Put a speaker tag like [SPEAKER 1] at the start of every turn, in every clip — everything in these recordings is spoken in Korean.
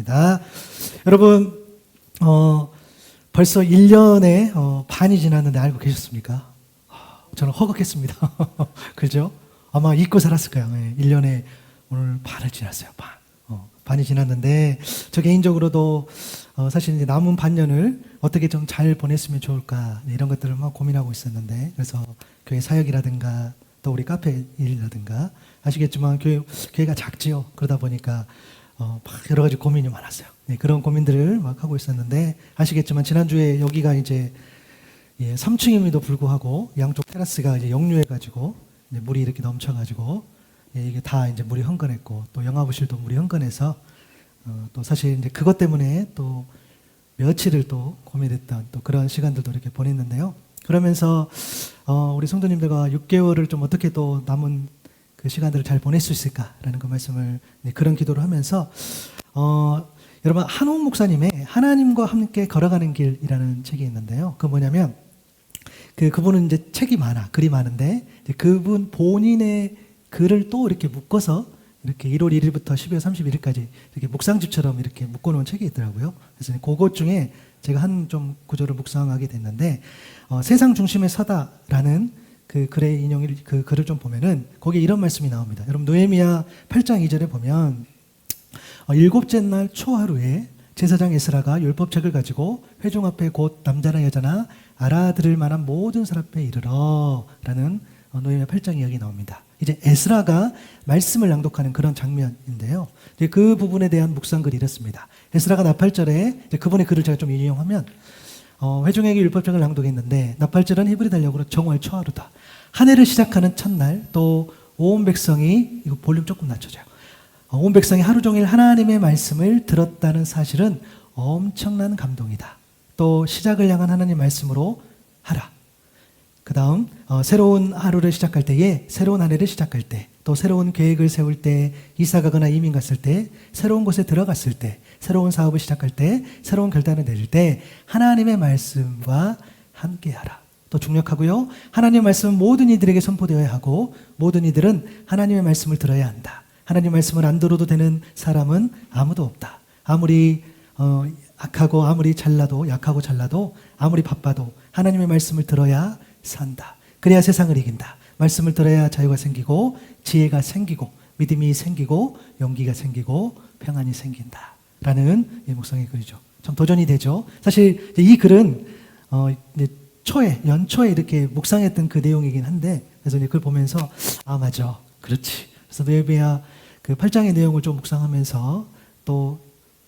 [SPEAKER 1] 하겠습니다. 여러분, 벌써 1년의 반이 지났는데 알고 계셨습니까? 저는 허걱했습니다. 그죠? 아마 잊고 살았을 거예요. 1년에 오늘 반을 지났어요. 반이 지났는데, 저 개인적으로도 사실 이제 남은 반년을 어떻게 좀 잘 보냈으면 좋을까, 이런 것들을 막 고민하고 있었는데, 그래서 교회 사역이라든가, 또 우리 카페 일이라든가, 아시겠지만 교회가 작지요. 그러다 보니까 막 여러 가지 고민이 많았어요. 그런 고민들을 막 하고 있었는데, 아시겠지만 지난주에 여기가 이제 3층임에도 불구하고 양쪽 테라스가 이제 역류해가지고 물이 이렇게 넘쳐가지고 이게 다 이제 물이 흥건했고, 또 영화부실도 물이 흥건해서 또 사실 이제 그것 때문에 또 며칠을 또 고민했던 또 그런 시간들도 이렇게 보냈는데요. 그러면서 우리 성도님들과 6개월을 좀 어떻게 또 남은 그 시간들을 잘 보낼 수 있을까라는 그 말씀을 그런 기도를 하면서 여러분, 한옥 목사님의 하나님과 함께 걸어가는 길이라는 책이 있는데요. 그 뭐냐면 그분은 이제 책이 많아, 글이 많은데 그분 본인의 글을 또 이렇게 묶어서 이렇게 1월 1일부터 12월 31일까지 이렇게 묵상집처럼 이렇게 묶어놓은 책이 있더라고요. 그래서 그것 중에 제가 한 좀 구절을 묵상하게 됐는데, 세상 중심에 서다라는 그 글의 인용을, 그 글을 좀 보면은 거기에 이런 말씀이 나옵니다. 여러분, 느헤미야 8장 2절에 보면 7째 날 초하루에 제사장 에스라가 율법책을 가지고 회중 앞에 곧 남자나 여자나 알아들을 만한 모든 사람 앞에 이르러 라는 느헤미야 8장 이야기 나옵니다. 이제 에스라가 말씀을 낭독하는 그런 장면인데요. 그 부분에 대한 묵상글이 이렇습니다. 에스라가 나팔절에 그분의 글을 제가 좀 인용하면, 회중에게 율법책을 낭독했는데 나팔절은 히브리 달력으로 정월 초하루다. 한 해를 시작하는 첫날, 또 온 백성이, 이거 볼륨 조금 낮춰줘요. 온 백성이 하루 종일 하나님의 말씀을 들었다는 사실은 엄청난 감동이다. 또 시작을 향한 하나님 말씀으로 하라. 그 다음 새로운 하루를 시작할 때에, 새로운 한 해를 시작할 때, 또 새로운 계획을 세울 때, 이사 가거나 이민 갔을 때, 새로운 곳에 들어갔을 때, 새로운 사업을 시작할 때, 새로운 결단을 내릴 때 하나님의 말씀과 함께하라. 또 중력하고요, 하나님의 말씀은 모든 이들에게 선포되어야 하고 모든 이들은 하나님의 말씀을 들어야 한다. 하나님의 말씀을 안 들어도 되는 사람은 아무도 없다. 아무리 악하고 아무리 잘나도, 약하고 잘나도, 아무리 바빠도 하나님의 말씀을 들어야 산다. 그래야 세상을 이긴다. 말씀을 들어야 자유가 생기고 지혜가 생기고 믿음이 생기고 용기가 생기고 평안이 생긴다 라는 묵상의 글이죠. 참 도전이 되죠. 사실 이 글은 연초에 이렇게 묵상했던 그 내용이긴 한데, 그래서 그걸 보면서 맞아, 그렇지. 그래서 느헤미야 그 8장의 내용을 좀 묵상하면서 또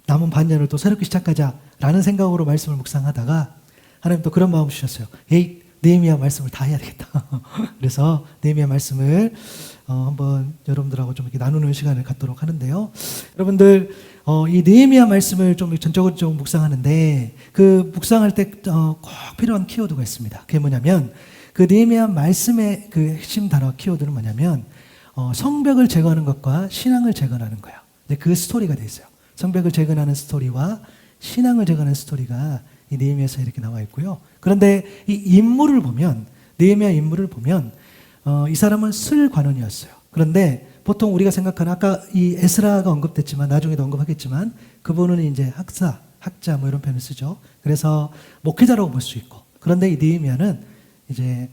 [SPEAKER 1] 남은 반년을 또 새롭게 시작하자라는 생각으로 말씀을 묵상하다가 하나님 또 그런 마음 주셨어요. 느헤미야 말씀을 다 해야 되겠다. 그래서 느헤미야 말씀을 한번 여러분들하고 좀 이렇게 나누는 시간을 갖도록 하는데요. 여러분들, 이 느헤미야 말씀을 좀 전적으로 좀 묵상하는데, 그 묵상할 때 꼭 필요한 키워드가 있습니다. 그게 뭐냐면, 그 느헤미야 말씀의 그 핵심 단어 키워드는 뭐냐면, 성벽을 재건하는 것과 신앙을 재건하는 거예요. 그 스토리가 돼 있어요. 성벽을 재건하는 스토리와 신앙을 재건하는 스토리가 이 느헤미야서에 이렇게 나와 있고요. 그런데 이 인물을 보면, 느헤미야 인물을 보면 이 사람은 술관원이었어요. 그런데 보통 우리가 생각하는, 아까 이 에스라가 언급됐지만 나중에도 언급하겠지만, 그분은 이제 학자 뭐 이런 표현을 쓰죠. 그래서 목회자라고 볼 수 있고, 그런데 이 느헤미야는 이제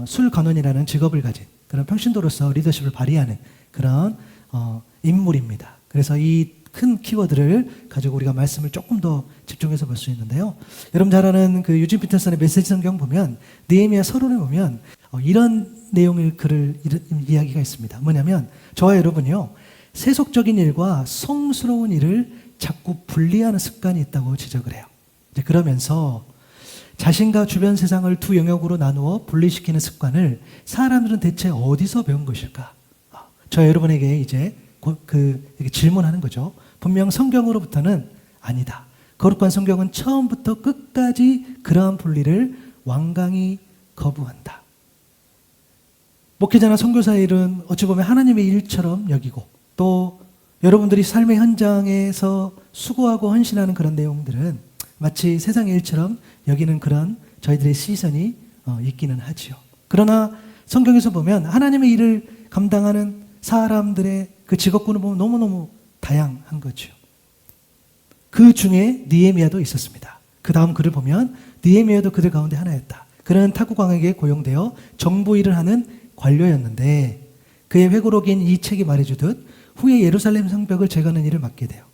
[SPEAKER 1] 술관원이라는 직업을 가진 그런 평신도로서 리더십을 발휘하는 그런 인물입니다. 그래서 이 큰 키워드를 가지고 우리가 말씀을 조금 더 집중해서 볼 수 있는데요. 여러분 잘 아는 그 유진 피터슨의 메시지 성경 보면, 느헤미야 서론에 보면 이런 내용의 글을 이야기가 있습니다. 뭐냐면, 저와 여러분이요, 세속적인 일과 성스러운 일을 자꾸 분리하는 습관이 있다고 지적을 해요. 이제 그러면서 자신과 주변 세상을 두 영역으로 나누어 분리시키는 습관을 사람들은 대체 어디서 배운 것일까? 저 여러분에게 이제 이렇게 질문하는 거죠. 분명 성경으로부터는 아니다. 거룩한 성경은 처음부터 끝까지 그러한 분리를 완강히 거부한다. 목회자나 선교사의 일은 어찌 보면 하나님의 일처럼 여기고, 또 여러분들이 삶의 현장에서 수고하고 헌신하는 그런 내용들은 마치 세상의 일처럼 여기는 그런 저희들의 시선이 있기는 하지요. 그러나 성경에서 보면 하나님의 일을 감당하는 사람들의 그 직업군을 보면 너무너무 다양한 거죠. 그 중에 느헤미야도 있었습니다. 그 다음 글을 보면 느헤미야도 그들 가운데 하나였다. 그는 타국 왕에게 고용되어 정보 일을 하는 관료였는데 그의 회고록인 이 책이 말해주듯 후에 예루살렘 성벽을 재건하는 일을 맡게 돼요.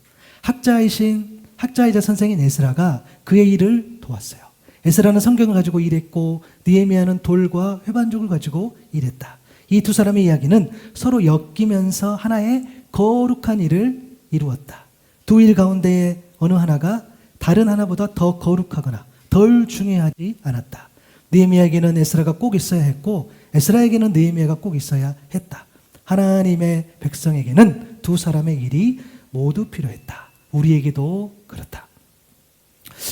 [SPEAKER 1] 학자이자 선생인 에스라가 그의 일을 도왔어요. 에스라는 성경을 가지고 일했고 느헤미야는 돌과 회반죽을 가지고 일했다. 이 두 사람의 이야기는 서로 엮이면서 하나의 거룩한 일을 이루었다. 두 일 가운데 어느 하나가 다른 하나보다 더 거룩하거나 덜 중요하지 않았다. 느헤미야에게는 에스라가 꼭 있어야 했고 에스라에게는 느헤미야가 꼭 있어야 했다. 하나님의 백성에게는 두 사람의 일이 모두 필요했다. 우리에게도 그렇다.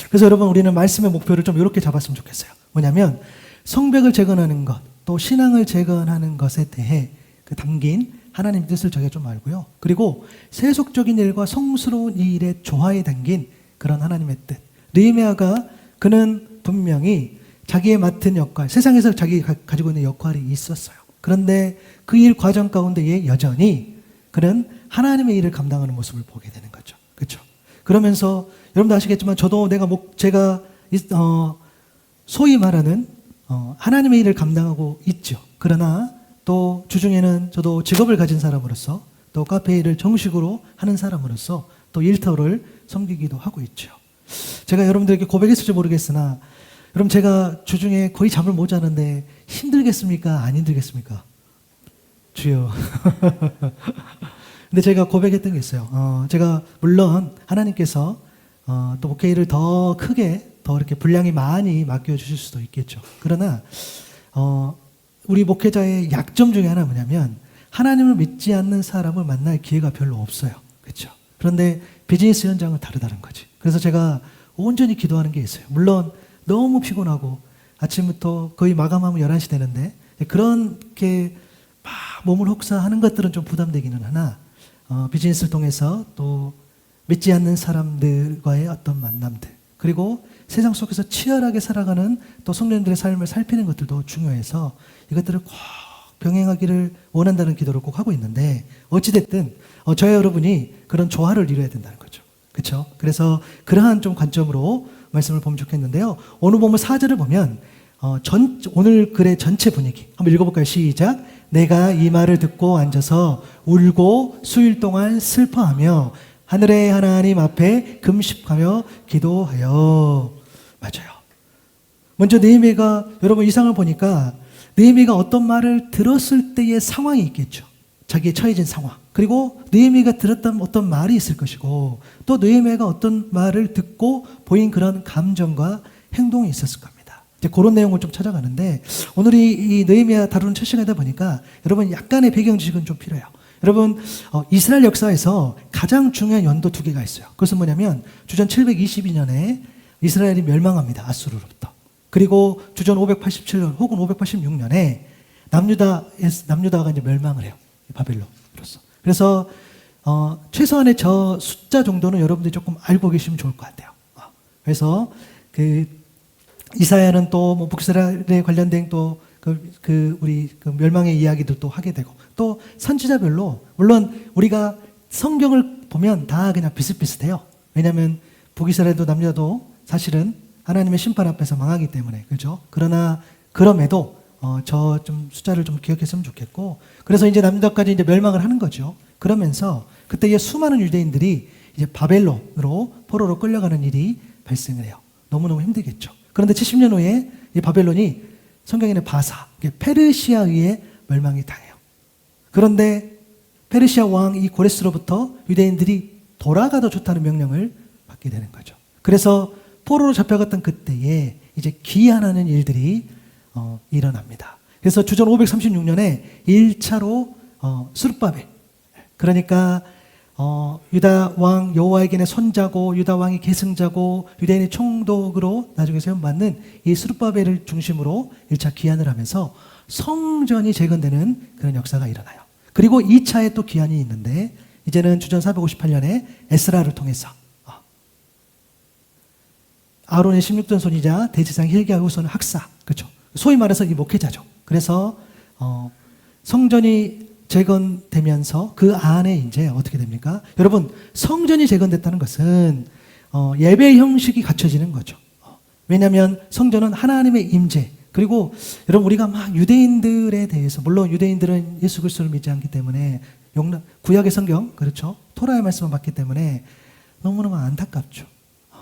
[SPEAKER 1] 그래서 여러분 우리는 말씀의 목표를 좀 이렇게 잡았으면 좋겠어요. 뭐냐면 성벽을 재건하는 것, 또 신앙을 재건하는 것에 대해 그 담긴 하나님 뜻을 저희가 좀 알고요. 그리고 세속적인 일과 성스러운 이 일의 조화에 담긴 그런 하나님의 뜻. 느헤미야가 그는 분명히 자기의 맡은 역할, 세상에서 자기가 가지고 있는 역할이 있었어요. 그런데 그 일 과정 가운데에 여전히 그는 하나님의 일을 감당하는 모습을 보게 되는 거죠. 그렇죠? 그러면서 여러분도 아시겠지만 저도 제가 소위 말하는 하나님의 일을 감당하고 있죠. 그러나 또 주중에는 저도 직업을 가진 사람으로서 또 카페 일을 정식으로 하는 사람으로서 또 일터를 섬기기도 하고 있죠. 제가 여러분들에게 고백했을지 모르겠으나 여러분 제가 주중에 거의 잠을 못 자는데 힘들겠습니까? 안 힘들겠습니까? 주여. 근데 제가 고백했던 게 있어요. 제가 물론 하나님께서 또 목회일을 더 크게 더 이렇게 분량이 많이 맡겨주실 수도 있겠죠. 그러나 우리 목회자의 약점 중에 하나 뭐냐면 하나님을 믿지 않는 사람을 만날 기회가 별로 없어요. 그렇죠? 그런데 비즈니스 현장은 다르다는 거지. 그래서 제가 온전히 기도하는 게 있어요. 물론 너무 피곤하고 아침부터 거의 마감하면 11시 되는데 그렇게 막 몸을 혹사하는 것들은 좀 부담되기는 하나 비즈니스를 통해서 또 믿지 않는 사람들과의 어떤 만남들 그리고 세상 속에서 치열하게 살아가는 또 성도님들의 삶을 살피는 것들도 중요해서 이것들을 꼭 병행하기를 원한다는 기도를 꼭 하고 있는데 어찌됐든 저와 여러분이 그런 조화를 이루어야 된다는 거죠. 그렇죠? 그래서 그러한 좀 관점으로 말씀을 보면 좋겠는데요. 오늘 보면 4절을 보면 오늘 글의 전체 분위기 한번 읽어볼까요? 시작. 내가 이 말을 듣고 앉아서 울고 수일 동안 슬퍼하며 하늘의 하나님 앞에 금식하며 기도하여. 맞아요. 먼저 느헤미야가 여러분 이상을 보니까 느헤미야가 어떤 말을 들었을 때의 상황이 있겠죠. 자기의 처해진 상황. 그리고 느헤미야가 들었던 어떤 말이 있을 것이고 또 느헤미야가 어떤 말을 듣고 보인 그런 감정과 행동이 있었을 겁니다. 이제 그런 내용을 좀 찾아가는데 오늘 이 느헤미야 다루는 첫 시간이다 보니까 여러분 약간의 배경 지식은 좀 필요해요. 여러분 이스라엘 역사에서 가장 중요한 연도 두 개가 있어요. 그것은 뭐냐면 주전 722년에 이스라엘이 멸망합니다. 아수르로부터. 그리고 주전 587년 혹은 586년에 남유다가 이제 멸망을 해요. 바벨론으로서. 그래서 최소한의 저 숫자 정도는 여러분들이 조금 알고 계시면 좋을 것 같아요. 그래서 그 이사야는 또 뭐 북이스라엘에 관련된 또 우리 멸망의 이야기들도 하게 되고 또 선지자별로 물론 우리가 성경을 보면 다 그냥 비슷비슷해요. 왜냐하면 북이스라엘도 남유다도 사실은 하나님의 심판 앞에서 망하기 때문에 그렇죠. 그러나 그럼에도 저 좀 숫자를 좀 기억했으면 좋겠고 그래서 이제 남유다까지 이제 멸망을 하는 거죠. 그러면서 그때의 수많은 유대인들이 이제 바벨론으로 포로로 끌려가는 일이 발생을 해요. 너무너무 힘들겠죠. 그런데 70년 후에 이 바벨론이 성경에는 바사, 페르시아에 의해 멸망이 당해요. 그런데 페르시아 왕 이 고레스로부터 유대인들이 돌아가도 좋다는 명령을 받게 되는 거죠. 그래서 포로로 잡혀갔던 그때에 이제 기한하는 일들이 일어납니다. 그래서 주전 536년에 1차로 스룹바벨 그러니까 유다 왕 여호와에게는 손자고 유다 왕이 계승자고 유대인의 총독으로 나중에 세움받는 이 스룹바벨을 중심으로 1차 기한을 하면서 성전이 재건되는 그런 역사가 일어나요. 그리고 2차에 또 기한이 있는데 이제는 주전 458년에 에스라를 통해서 아론의 16전 손이자 대제사장 hilkiah 후손 학사 그렇죠. 소위 말해서 이 목회자죠. 그래서 성전이 재건되면서 그 안에 이제 어떻게 됩니까? 여러분 성전이 재건됐다는 것은 예배 형식이 갖춰지는 거죠. 왜냐하면 성전은 하나님의 임재, 그리고 여러분 우리가 막 유대인들에 대해서, 물론 유대인들은 예수 그리스도를 믿지 않기 때문에 구약의 성경, 그렇죠, 토라의 말씀을 받기 때문에 너무너무 안타깝죠.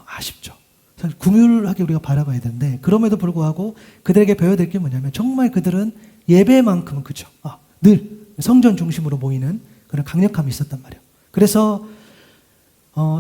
[SPEAKER 1] 아쉽죠. 사실 긍휼하게 우리가 바라봐야 되는데, 그럼에도 불구하고 그들에게 배워야 될 게 뭐냐면, 정말 그들은 예배만큼은, 그죠, 늘 성전 중심으로 모이는 그런 강력함이 있었단 말이에요. 그래서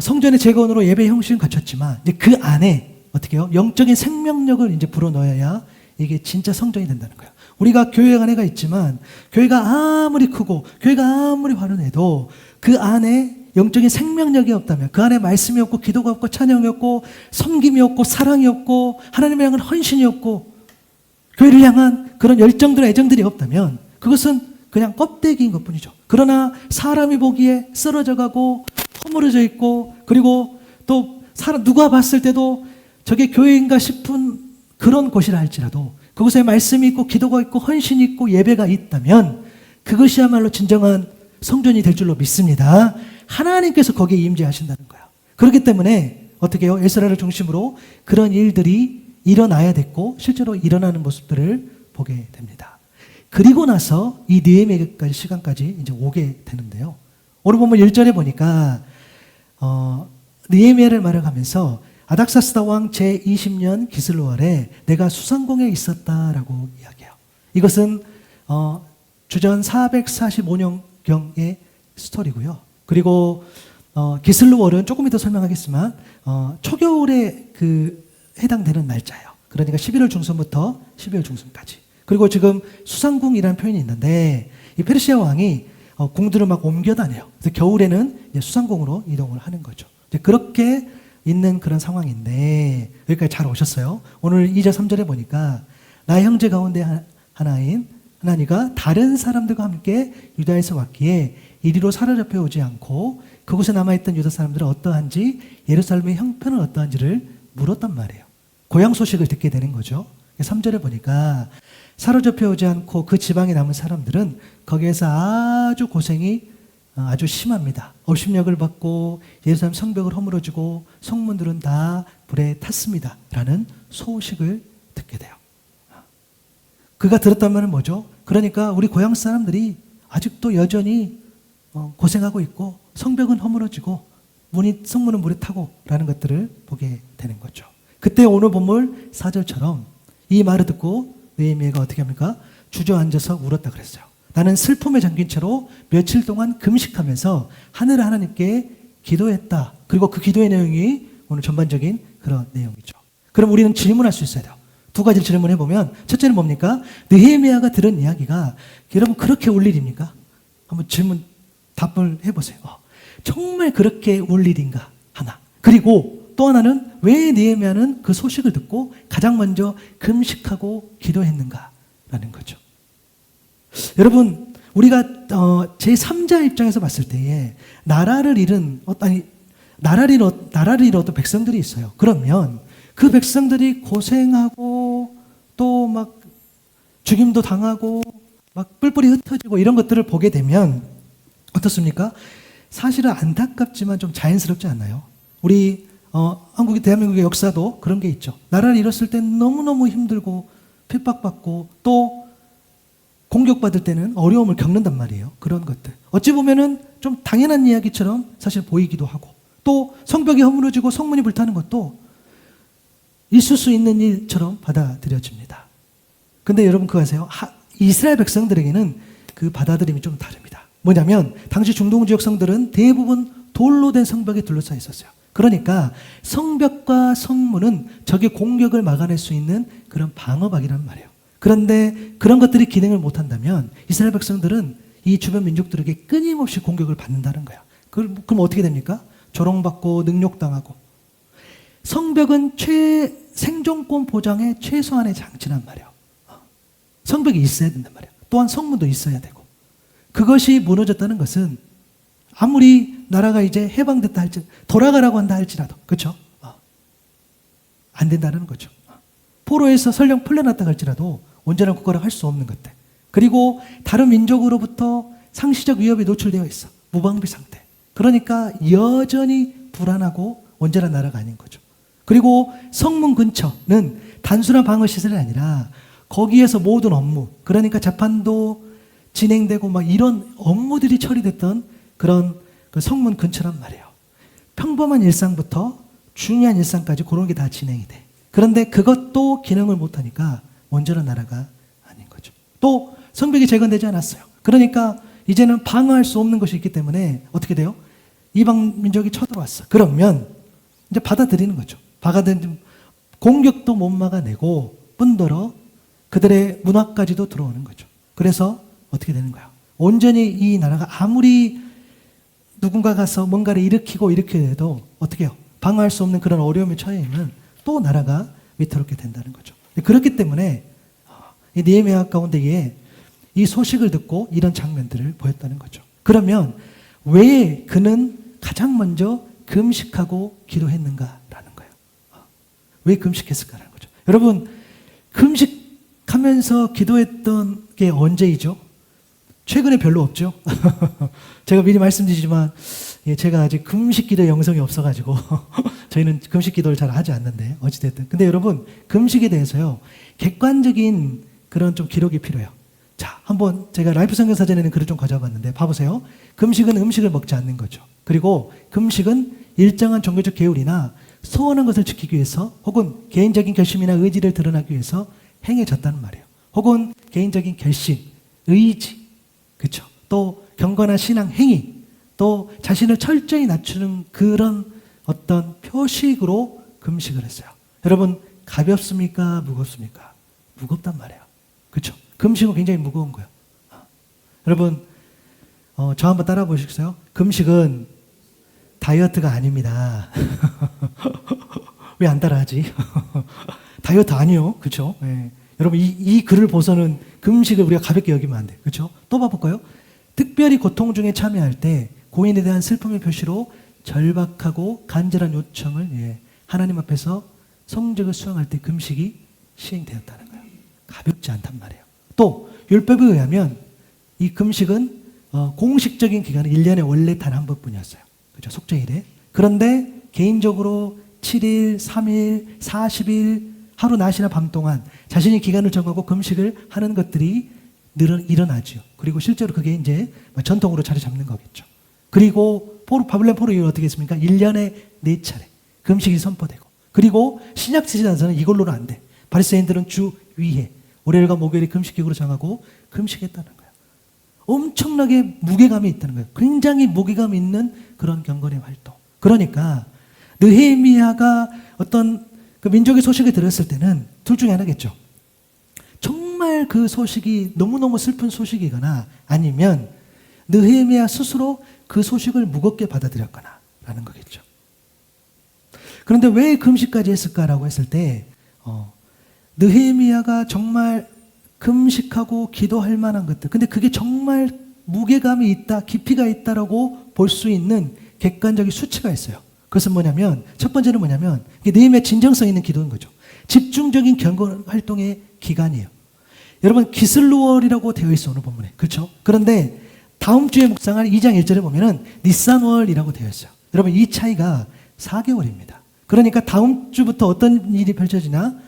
[SPEAKER 1] 성전의 재건으로 예배 형식은 갖췄지만, 이제 그 안에 어떻게 해요? 영적인 생명력을 이제 불어넣어야 이게 진짜 성전이 된다는 거예요. 우리가 교회 안에가 있지만, 교회가 아무리 크고 교회가 아무리 화려해도 그 안에 영적인 생명력이 없다면, 그 안에 말씀이 없고 기도가 없고 찬양이 없고 섬김이 없고 사랑이 없고 하나님을 향한 헌신이 없고 교회를 향한 그런 열정들, 애정들이 없다면 그것은 그냥 껍데기인 것뿐이죠. 그러나 사람이 보기에 쓰러져 가고 허물어져 있고, 그리고 또 누가 봤을 때도 저게 교회인가 싶은 그런 곳이라 할지라도, 그곳에 말씀이 있고 기도가 있고 헌신이 있고 예배가 있다면 그것이야말로 진정한 성전이 될 줄로 믿습니다. 하나님께서 거기에 임재하신다는 거야. 그렇기 때문에 어떻게 해요? 에스라를 중심으로 그런 일들이 일어나야 됐고, 실제로 일어나는 모습들을 보게 됩니다. 그리고 나서 이 느헤미야까지 시간까지 이제 오게 되는데요. 오늘 보면 1절에 보니까 느헤미야를 말하면서 아닥사스다 왕 제20년 기슬로월에 내가 수상공에 있었다라고 이야기해요. 이것은 주전 445년경의 스토리고요. 그리고 기슬로월은 조금 이따 설명하겠지만 초겨울에 해당되는 날짜예요. 그러니까 11월 중순부터 12월 중순까지. 그리고 지금 수상궁이라는 표현이 있는데, 이 페르시아 왕이 궁들을 막 옮겨 다녀요. 그래서 겨울에는 이제 수상궁으로 이동을 하는 거죠. 이제 그렇게 있는 그런 상황인데, 여기까지 잘 오셨어요. 오늘 2절 3절에 보니까 나의 형제 가운데 하나인 하나니가 다른 사람들과 함께 유다에서 왔기에 이리로 사로잡혀 오지 않고 그곳에 남아있던 유다 사람들은 어떠한지, 예루살렘의 형편은 어떠한지를 물었단 말이에요. 고향 소식을 듣게 되는 거죠. 3절에 보니까 사로잡혀 오지 않고 그 지방에 남은 사람들은 거기에서 아주 고생이 아주 심합니다. 업심력을 받고 예루살렘 성벽을 허물어지고 성문들은 다 불에 탔습니다 라는 소식을 듣게 돼요. 그가 들었단 말은 뭐죠? 그러니까 우리 고향 사람들이 아직도 여전히 고생하고 있고 성벽은 허물어지고 성문은 물에 타고 라는 것들을 보게 되는 거죠. 그때 오늘 본문 4절처럼 이 말을 듣고 느헤미야가 어떻게 합니까? 주저앉아서 울었다 그랬어요. 나는 슬픔에 잠긴 채로 며칠 동안 금식하면서 하늘 하나님께 기도했다. 그리고 그 기도의 내용이 오늘 전반적인 그런 내용이죠. 그럼 우리는 질문할 수 있어야 돼요. 두 가지를 질문해 보면, 첫째는 뭡니까? 느헤미야가 들은 이야기가 여러분 그렇게 울 일입니까? 한번 답을 해보세요. 정말 그렇게 울 일인가 하나. 그리고 또 하나는 왜 느헤미야는 그 소식을 듣고 가장 먼저 금식하고 기도했는가라는 거죠. 여러분, 우리가 제3자 입장에서 봤을 때에 나라를 잃은 어떤 백성들이 있어요. 그러면 그 백성들이 고생하고 또 막 죽임도 당하고 막 뿔뿔이 흩어지고 이런 것들을 보게 되면 어떻습니까? 사실은 안타깝지만 좀 자연스럽지 않나요? 우리 대한민국의 역사도 그런 게 있죠. 나라를 잃었을 때 너무너무 힘들고 핍박받고 또 공격받을 때는 어려움을 겪는단 말이에요. 그런 것들. 어찌 보면은 좀 당연한 이야기처럼 사실 보이기도 하고, 또 성벽이 허물어지고 성문이 불타는 것도 있을 수 있는 일처럼 받아들여집니다. 근데 여러분 그거 아세요? 이스라엘 백성들에게는 그 받아들임이 좀 다릅니다. 뭐냐면 당시 중동 지역 성들은 대부분 돌로 된 성벽에 둘러싸여 있었어요. 그러니까 성벽과 성문은 적의 공격을 막아낼 수 있는 그런 방어막이란 말이에요. 그런데 그런 것들이 기능을 못한다면 이스라엘 백성들은 이 주변 민족들에게 끊임없이 공격을 받는다는 거야. 그럼 어떻게 됩니까? 조롱받고 능욕당하고. 성벽은 생존권 보장의 최소한의 장치란 말이에요. 성벽이 있어야 된단 말이에요. 또한 성문도 있어야 되고. 그것이 무너졌다는 것은 아무리 나라가 이제 해방됐다 돌아가라고 한다 할지라도, 그렇죠? 안 된다는 거죠. 포로에서 설령 풀려났다 할지라도 온전한 국가라고 할 수 없는 것들. 그리고 다른 민족으로부터 상시적 위협에 노출되어 있어. 무방비 상태. 그러니까 여전히 불안하고 온전한 나라가 아닌 거죠. 그리고 성문 근처는 단순한 방어 시설이 아니라 거기에서 모든 업무, 그러니까 재판도 진행되고 막 이런 업무들이 처리됐던 그런 그 성문 근처란 말이에요. 평범한 일상부터 중요한 일상까지 그런 게 다 진행이 돼. 그런데 그것도 기능을 못하니까 온전한 나라가 아닌 거죠. 또 성벽이 재건되지 않았어요. 그러니까 이제는 방어할 수 없는 것이 있기 때문에 어떻게 돼요? 이방 민족이 쳐들어왔어. 그러면 이제 받아들이는 거죠. 공격도 못 막아내고 뿐더러 그들의 문화까지도 들어오는 거죠. 그래서 어떻게 되는 거야? 온전히 이 나라가 아무리 누군가 가서 뭔가를 일으키고 이렇게 해도 어떻게 해요? 방어할 수 없는 그런 어려움에 처해 있는 또 나라가 위태롭게 된다는 거죠. 그렇기 때문에 이 느헤미야 가운데에 이 소식을 듣고 이런 장면들을 보였다는 거죠. 그러면 왜 그는 가장 먼저 금식하고 기도했는가라는 거예요. 왜 금식했을까라는 거죠. 여러분, 금식하면서 기도했던 게 언제이죠? 최근에 별로 없죠. 제가 미리 말씀드리지만 제가 아직 금식 기도 영성이 없어가지고 저희는 금식 기도를 잘 하지 않는데 어찌됐든. 근데 여러분, 금식에 대해서요, 객관적인 그런 좀 기록이 필요해요. 자, 한번 제가 라이프 성경 사전에는 글을 좀 가져봤는데 봐보세요. 금식은 음식을 먹지 않는 거죠. 그리고 금식은 일정한 종교적 계율이나 소원한 것을 지키기 위해서 혹은 개인적인 결심이나 의지를 드러나기 위해서 행해졌다는 말이에요. 혹은 개인적인 결심, 의지, 그렇죠. 또 경건한 신앙 행위, 또 자신을 철저히 낮추는 그런 어떤 표식으로 금식을 했어요. 여러분, 가볍습니까? 무겁습니까? 무겁단 말이에요. 그렇죠. 금식은 굉장히 무거운 거예요. 여러분, 저 한번 따라 보시겠어요? 금식은 다이어트가 아닙니다. 왜 안 따라하지? 다이어트 아니요. 그렇죠? 네. 여러분, 이 글을 보서는 금식을 우리가 가볍게 여기면 안 돼요. 그렇죠? 또 봐볼까요? 특별히 고통 중에 참여할 때 고인에 대한 슬픔의 표시로 절박하고 간절한 요청을 하나님 앞에서 성적을 수행할 때 금식이 시행되었다는 거예요. 가볍지 않단 말이에요. 또 율법에 의하면 이 금식은 공식적인 기간은 1년에 원래 단 한 번뿐이었어요. 그죠? 속죄일에. 그런데 개인적으로 7일, 3일, 40일 하루 낮이나 밤 동안 자신이 기간을 정하고 금식을 하는 것들이 일어나죠. 그리고 실제로 그게 이제 전통으로 자리 잡는 거겠죠. 그리고 바벨론 포로 이후에 어떻게 했습니까? 1년에 4차례 금식이 선포되고, 그리고 신약 시대에서는 이걸로는 안 돼. 바리새인들은 주 위에 월요일과 목요일이 금식기구로 정하고 금식했다는 거예요. 엄청나게 무게감이 있다는 거예요. 굉장히 무게감 있는 그런 경건의 활동. 그러니까 느헤미야가 어떤 그 민족의 소식을 들었을 때는 둘 중에 하나겠죠. 정말 그 소식이 너무너무 슬픈 소식이거나 아니면 느헤미야 스스로 그 소식을 무겁게 받아들였거나 라는 거겠죠. 그런데 왜 금식까지 했을까라고 했을 때 느헤미야가 정말 금식하고 기도할 만한 것들, 근데 그게 정말 무게감이 있다, 깊이가 있다라고 볼 수 있는 객관적인 수치가 있어요. 그것은 뭐냐면, 첫 번째는 뭐냐면 이게 느헤미야 진정성 있는 기도인 거죠. 집중적인 경건 활동의 기간이에요. 여러분, 기슬루월이라고 되어 있어, 오늘 본문에. 그렇죠? 그런데 다음 주에 묵상할 2장 1절에 보면은 니산월이라고 되어 있어요. 여러분, 이 차이가 4개월입니다. 그러니까 다음 주부터 어떤 일이 펼쳐지나,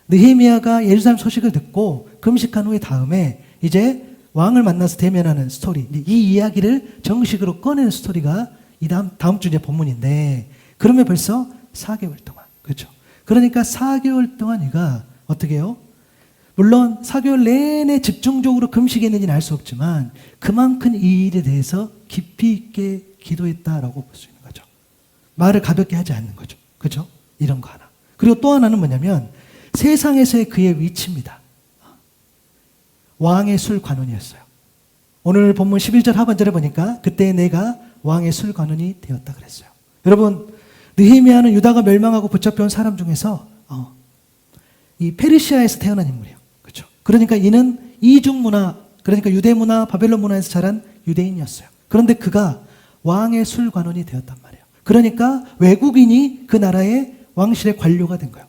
[SPEAKER 1] 느헤미야가 예루살렘 소식을 듣고 금식한 후에 다음에 이제 왕을 만나서 대면하는 스토리, 이 이야기를 정식으로 꺼내는 스토리가 이 다음 주 이제 본문인데, 그러면 벌써 4개월 동안, 그렇죠? 그러니까 4개월 동안 이가 어떻게 해요? 물론 4개월 내내 집중적으로 금식했는지는 알 수 없지만 그만큼 이 일에 대해서 깊이 있게 기도했다라고 볼 수 있는 거죠. 말을 가볍게 하지 않는 거죠. 그렇죠? 이런 거 하나. 그리고 또 하나는 뭐냐면 세상에서의 그의 위치입니다. 왕의 술관원이었어요. 오늘 본문 11절 하반절에 보니까 그때 내가 왕의 술관원이 되었다 그랬어요. 여러분, 느헤미야는 유다가 멸망하고 붙잡혀온 사람 중에서 이 페르시아에서 태어난 인물이에요. 그렇죠? 그러니까 이는 이중 문화, 그러니까 유대 문화, 바벨론 문화에서 자란 유대인이었어요. 그런데 그가 왕의 술관원이 되었단 말이에요. 그러니까 외국인이 그 나라의 왕실의 관료가 된 거예요.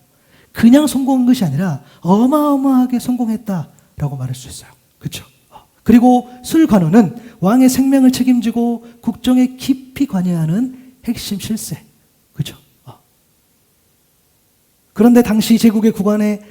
[SPEAKER 1] 그냥 성공한 것이 아니라 어마어마하게 성공했다라고 말할 수 있어요. 그렇죠? 그리고 술관원은 왕의 생명을 책임지고 국정에 깊이 관여하는 핵심 실세. 그렇죠? 그런데 당시 제국의 국왕의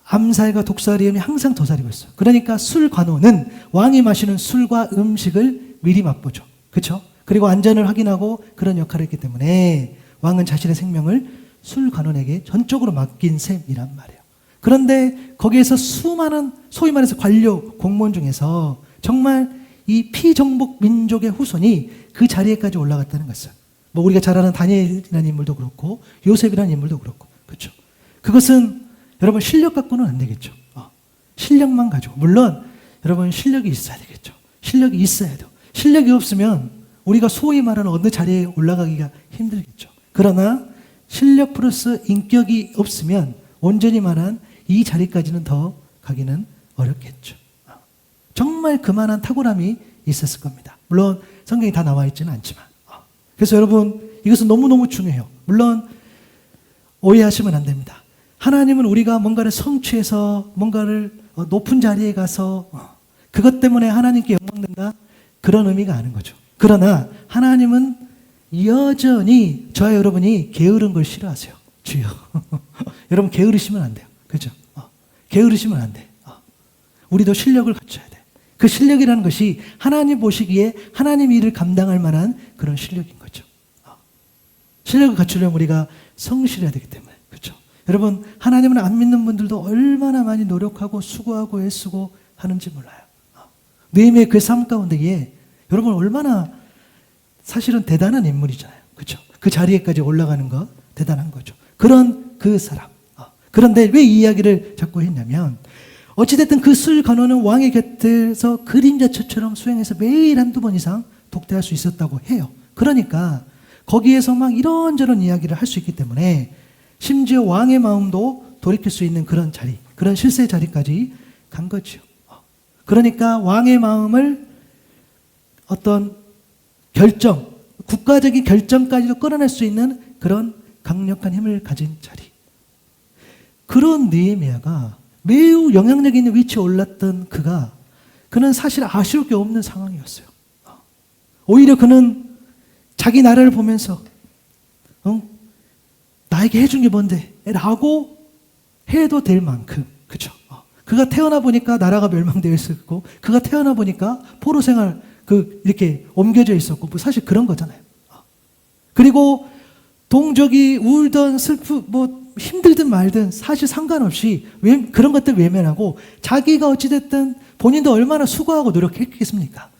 [SPEAKER 1] 암살과 독살 위험이 항상 도사리고 있어요. 그러니까 술 관원은 왕이 마시는 술과 음식을 미리 맛보죠. 그렇죠? 그리고 안전을 확인하고 그런 역할을 했기 때문에 왕은 자신의 생명을 술 관원에게 전적으로 맡긴 셈이란 말이에요. 그런데 거기에서 수많은 소위 말해서 관료 공무원 중에서 정말 이 피정복 민족의 후손이 그 자리에까지 올라갔다는 것이에요. 뭐 우리가 잘 아는 다니엘이라는 인물도 그렇고 요셉이라는 인물도 그렇고, 그렇죠? 그것은 여러분 실력 갖고는 안 되겠죠. 실력만 가지고. 물론 여러분 실력이 있어야 되겠죠. 실력이 있어야 돼요. 실력이 없으면 우리가 소위 말하는 어느 자리에 올라가기가 힘들겠죠. 그러나 실력 플러스 인격이 없으면 온전히 말한 이 자리까지는 더 가기는 어렵겠죠. 정말 그만한 탁월함이 있었을 겁니다. 물론 성경에 다 나와 있지는 않지만. 그래서 여러분 이것은 너무너무 중요해요. 물론 오해하시면 안 됩니다. 하나님은 우리가 뭔가를 성취해서 뭔가를 높은 자리에 가서 그것 때문에 하나님께 영광된다, 그런 의미가 아닌 거죠. 그러나 하나님은 여전히 저와 여러분이 게으른 걸 싫어하세요. 주여. 여러분 게으르시면 안 돼요. 그죠? 게으르시면 안 돼. 우리도 실력을 갖춰야 돼. 그 실력이라는 것이 하나님 보시기에 하나님 일을 감당할 만한 그런 실력인 거죠. 실력을 갖추려면 우리가 성실해야 되기 때문에. 그렇죠? 여러분 하나님을 안 믿는 분들도 얼마나 많이 노력하고 수고하고 애쓰고 하는지 몰라요. 느헤미야의 그 삶 가운데에 여러분 얼마나 사실은 대단한 인물이잖아요. 그렇죠? 그 자리에까지 올라가는 거 대단한 거죠. 그런 그 사람. 그런데 왜 이 이야기를 자꾸 했냐면 어찌됐든 그 술 간호는 왕의 곁에서 그림자처럼 수행해서 매일 한두 번 이상 독대할 수 있었다고 해요. 그러니까 거기에서 막 이런저런 이야기를 할 수 있기 때문에 심지어 왕의 마음도 돌이킬 수 있는 그런 자리, 그런 실세 자리까지 간 거죠. 그러니까 왕의 마음을 어떤 결정, 국가적인 결정까지도 끌어낼 수 있는 그런 강력한 힘을 가진 자리. 그런 느헤미야가 매우 영향력 있는 위치에 올랐던 그는 사실 아쉬울 게 없는 상황이었어요. 오히려 그는 자기 나라를 보면서 나에게 해준 게 뭔데? 라고 해도 될 만큼, 그죠? 그가 태어나 보니까 나라가 멸망되어 있었고, 그가 태어나 보니까 포로 생활 이렇게 옮겨져 있었고, 뭐 사실 그런 거잖아요. 그리고 동족이 울던 힘들든 말든 사실 상관없이 그런 것들 외면하고 자기가 어찌됐든 본인도 얼마나 수고하고 노력했겠습니까?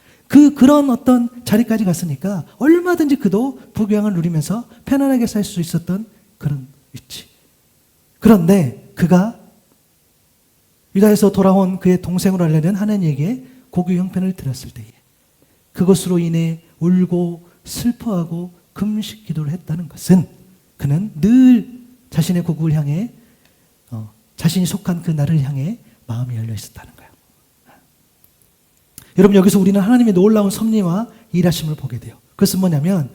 [SPEAKER 1] 그런 어떤 자리까지 갔으니까 얼마든지 그도 부귀영화를 누리면서 편안하게 살 수 있었던 그런 위치. 그런데 그가 유다에서 돌아온 그의 동생으로 알려진 하나님에게 고교 형편을 들었을 때에 그것으로 인해 울고 슬퍼하고 금식 기도를 했다는 것은 그는 늘 자신의 고국을 향해 자신이 속한 그 나라를 향해 마음이 열려 있었다는 거예요. 여러분 여기서 우리는 하나님의 놀라운 섭리와 일하심을 보게 돼요. 그것은 뭐냐면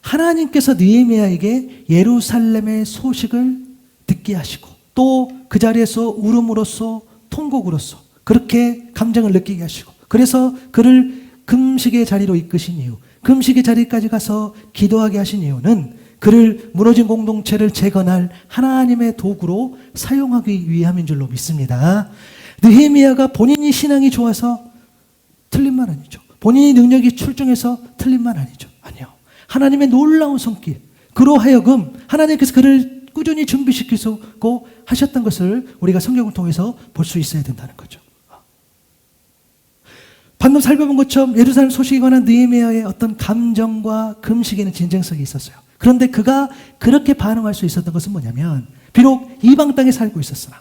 [SPEAKER 1] 하나님께서 느헤미야에게 예루살렘의 소식을 듣게 하시고 또 그 자리에서 울음으로써 통곡으로써 그렇게 감정을 느끼게 하시고 그래서 그를 금식의 자리로 이끄신 이유, 금식의 자리까지 가서 기도하게 하신 이유는 그를 무너진 공동체를 재건할 하나님의 도구로 사용하기 위함인 줄로 믿습니다. 느헤미야가 본인이 신앙이 좋아서 틀린 말 아니죠. 본인이 능력이 출중해서 틀린 말 아니죠. 아니요. 하나님의 놀라운 손길, 그로 하여금 하나님께서 그를 꾸준히 준비시키고 하셨던 것을 우리가 성경을 통해서 볼 수 있어야 된다는 거죠. 방금 살펴본 것처럼 예루살렘 소식에 관한 느헤미야의 어떤 감정과 금식에는 진정성이 있었어요. 그런데 그가 그렇게 반응할 수 있었던 것은 뭐냐면 비록 이방 땅에 살고 있었으나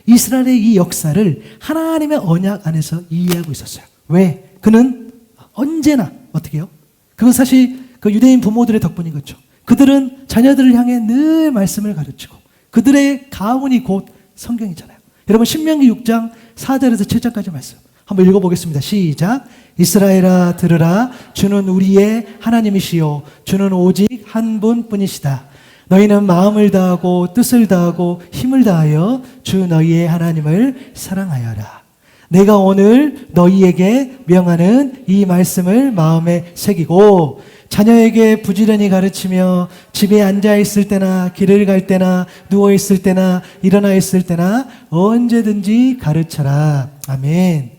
[SPEAKER 1] 이스라엘의 이 역사를 하나님의 언약 안에서 이해하고 있었어요. 왜? 그는 언제나 어떻게 해요? 그건 사실 그 유대인 부모들의 덕분인 거죠. 그들은 자녀들을 향해 늘 말씀을 가르치고 그들의 가문이 곧 성경이잖아요. 여러분 신명기 6장 4절에서 7절까지 말씀 한번 읽어보겠습니다. 시작. 이스라엘아 들으라. 주는 우리의 하나님이시요 주는 오직 한 분뿐이시다. 너희는 마음을 다하고 뜻을 다하고 힘을 다하여 주 너희의 하나님을 사랑하여라. 내가 오늘 너희에게 명하는 이 말씀을 마음에 새기고 자녀에게 부지런히 가르치며 집에 앉아 있을 때나 길을 갈 때나 누워 있을 때나 일어나 있을 때나 언제든지 가르쳐라. 아멘.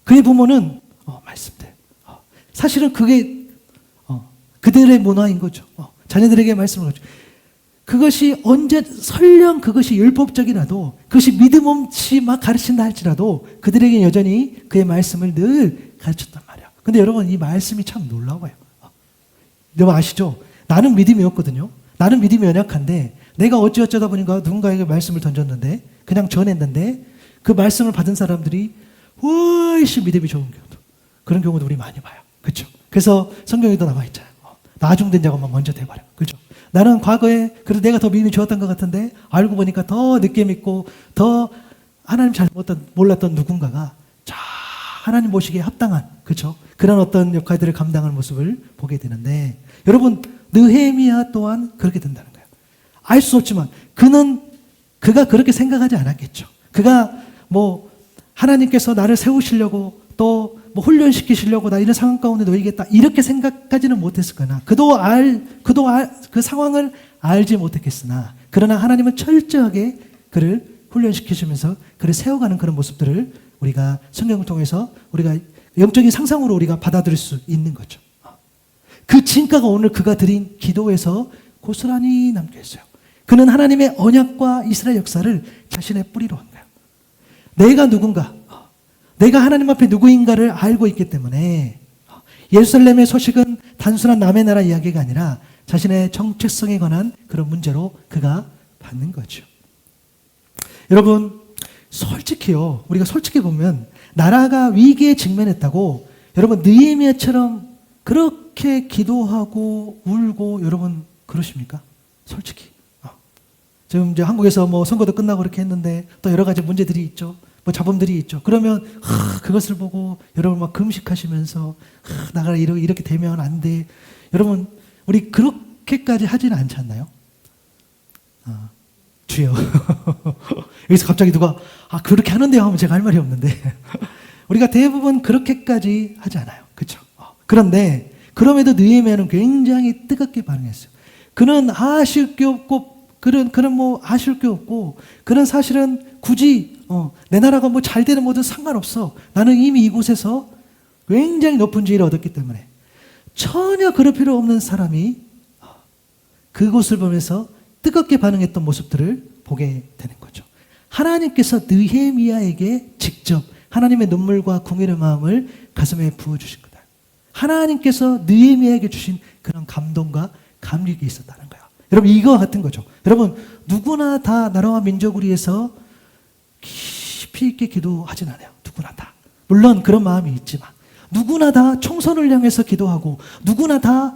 [SPEAKER 1] 그의 부모는 말씀대로 사실은 그게 그들의 문화인 거죠. 자녀들에게 말씀을 하죠. 그것이 설령 그것이 율법적이라도 그것이 믿음 없이 막 가르친다 할지라도 그들에게 여전히 그의 말씀을 늘 가르쳤단 말이야. 근데 여러분 이 말씀이 참 놀라워요. 여러분 아시죠? 나는 믿음이 없거든요. 나는 믿음이 연약한데 내가 어찌어쩌다 보니까 누군가에게 말씀을 던졌는데 그냥 전했는데 그 말씀을 받은 사람들이 훨씬 믿음이 좋은 경우도 그런 경우도 우리 많이 봐요. 그렇죠? 그래서 성경에도 나와 있잖아요. 나중된 작업만 먼저 돼버려. 그렇죠? 나는 과거에 그래도 내가 더 믿음이 좋았던 것 같은데 알고 보니까 더 늦게 믿고 더 하나님 잘 몰랐던 누군가가 자 하나님 보시기에 합당한 그렇죠? 그런 어떤 역할들을 감당하는 모습을 보게 되는데 여러분 느헤미야 또한 그렇게 된다는 거예요. 알 수 없지만 그가 그렇게 생각하지 않았겠죠. 그가 뭐 하나님께서 나를 세우시려고 또 뭐 훈련시키시려고 나 이런 상황 가운데 놓이겠다 이렇게 생각하지는 못했을 거나 그도 그 상황을 알지 못했겠으나 그러나 하나님은 철저하게 그를 훈련시키시면서 그를 세워가는 그런 모습들을 우리가 성경을 통해서 우리가 영적인 상상으로 우리가 받아들일 수 있는 거죠. 그 진가가 오늘 그가 드린 기도에서 고스란히 남겨 있어요. 그는 하나님의 언약과 이스라엘 역사를 자신의 뿌리로 한 거예요. 내가 누군가 내가 하나님 앞에 누구인가를 알고 있기 때문에 예루살렘의 소식은 단순한 남의 나라 이야기가 아니라 자신의 정체성에 관한 그런 문제로 그가 받는 거죠. 여러분 솔직히요 우리가 솔직히 보면 나라가 위기에 직면했다고 여러분 느헤미야처럼 그렇게 기도하고 울고 여러분 그러십니까? 솔직히 지금 이제 한국에서 뭐 선거도 끝나고 그렇게 했는데 또 여러 가지 문제들이 있죠. 뭐 잡음들이 있죠. 그러면 그것을 보고 여러분 막 금식하시면서 나가 이렇게 되면 안 돼. 여러분 우리 그렇게까지 하지는 않지 않나요? 주여. 여기서 갑자기 누가 그렇게 하는데요 하면 제가 할 말이 없는데 우리가 대부분 그렇게까지 하지 않아요. 그렇죠? 그런데 그럼에도 느헤미야는 굉장히 뜨겁게 반응했어요. 그는 아쉬울 게 없고 그런 뭐 아쉬울 게 없고 그런 사실은 굳이 내 나라가 뭐 잘 되는 뭐든 상관없어. 나는 이미 이곳에서 굉장히 높은 지위를 얻었기 때문에 전혀 그럴 필요 없는 사람이 그곳을 보면서 뜨겁게 반응했던 모습들을 보게 되는 거죠. 하나님께서 느헤미야에게 직접 하나님의 눈물과 궁일의 마음을 가슴에 부어주신 거다. 하나님께서 느헤미야에게 주신 그런 감동과 감격이 있었다는 거예요. 여러분 이거 같은 거죠. 여러분 누구나 다 나라와 민족을 위해서 깊이 있게 기도하진 않아요. 누구나 다. 물론 그런 마음이 있지만 누구나 다 총선을 향해서 기도하고 누구나 다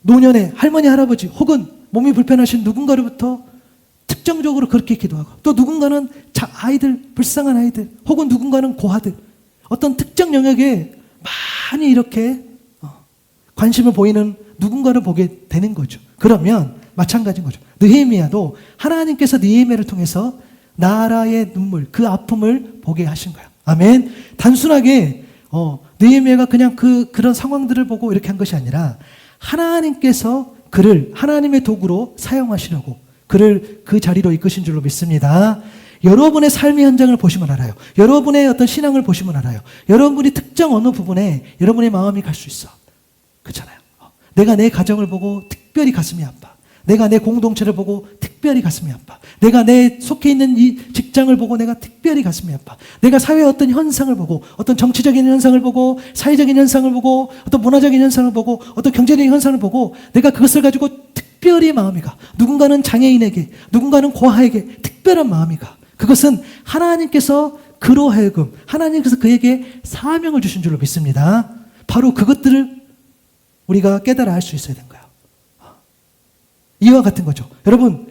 [SPEAKER 1] 노년의 할머니 할아버지 혹은 몸이 불편하신 누군가로부터 특정적으로 그렇게 기도하고 또 누군가는 아이들 불쌍한 아이들 혹은 누군가는 고아들 어떤 특정 영역에 많이 이렇게 관심을 보이는 누군가를 보게 되는 거죠. 그러면 마찬가지인 거죠. 느헤미야도 하나님께서 느헤미야를 통해서 나라의 눈물, 그 아픔을 보게 하신 거예요. 아멘. 단순하게 느헤미야가 그냥 그런 상황들을 보고 이렇게 한 것이 아니라 하나님께서 그를 하나님의 도구로 사용하시려고 그를 그 자리로 이끄신 줄로 믿습니다. 여러분의 삶의 현장을 보시면 알아요. 여러분의 어떤 신앙을 보시면 알아요. 여러분이 특정 어느 부분에 여러분의 마음이 갈 수 있어. 그렇잖아요. 내가 내 가정을 보고 특별히 가슴이 아파. 내가 내 공동체를 보고 특별히 가슴이 아파. 내가 내 속해 있는 이 직장을 보고 내가 특별히 가슴이 아파. 내가 사회의 어떤 현상을 보고 어떤 정치적인 현상을 보고 사회적인 현상을 보고 어떤 문화적인 현상을 보고 어떤 경제적인 현상을 보고 내가 그것을 가지고 특별히 마음이 가. 누군가는 장애인에게 누군가는 고아에게 특별한 마음이 가. 그것은 하나님께서 그로 하여금 하나님께서 그에게 사명을 주신 줄로 믿습니다. 바로 그것들을 우리가 깨달아 알 수 있어야 되는 거예요. 이와 같은 거죠. 여러분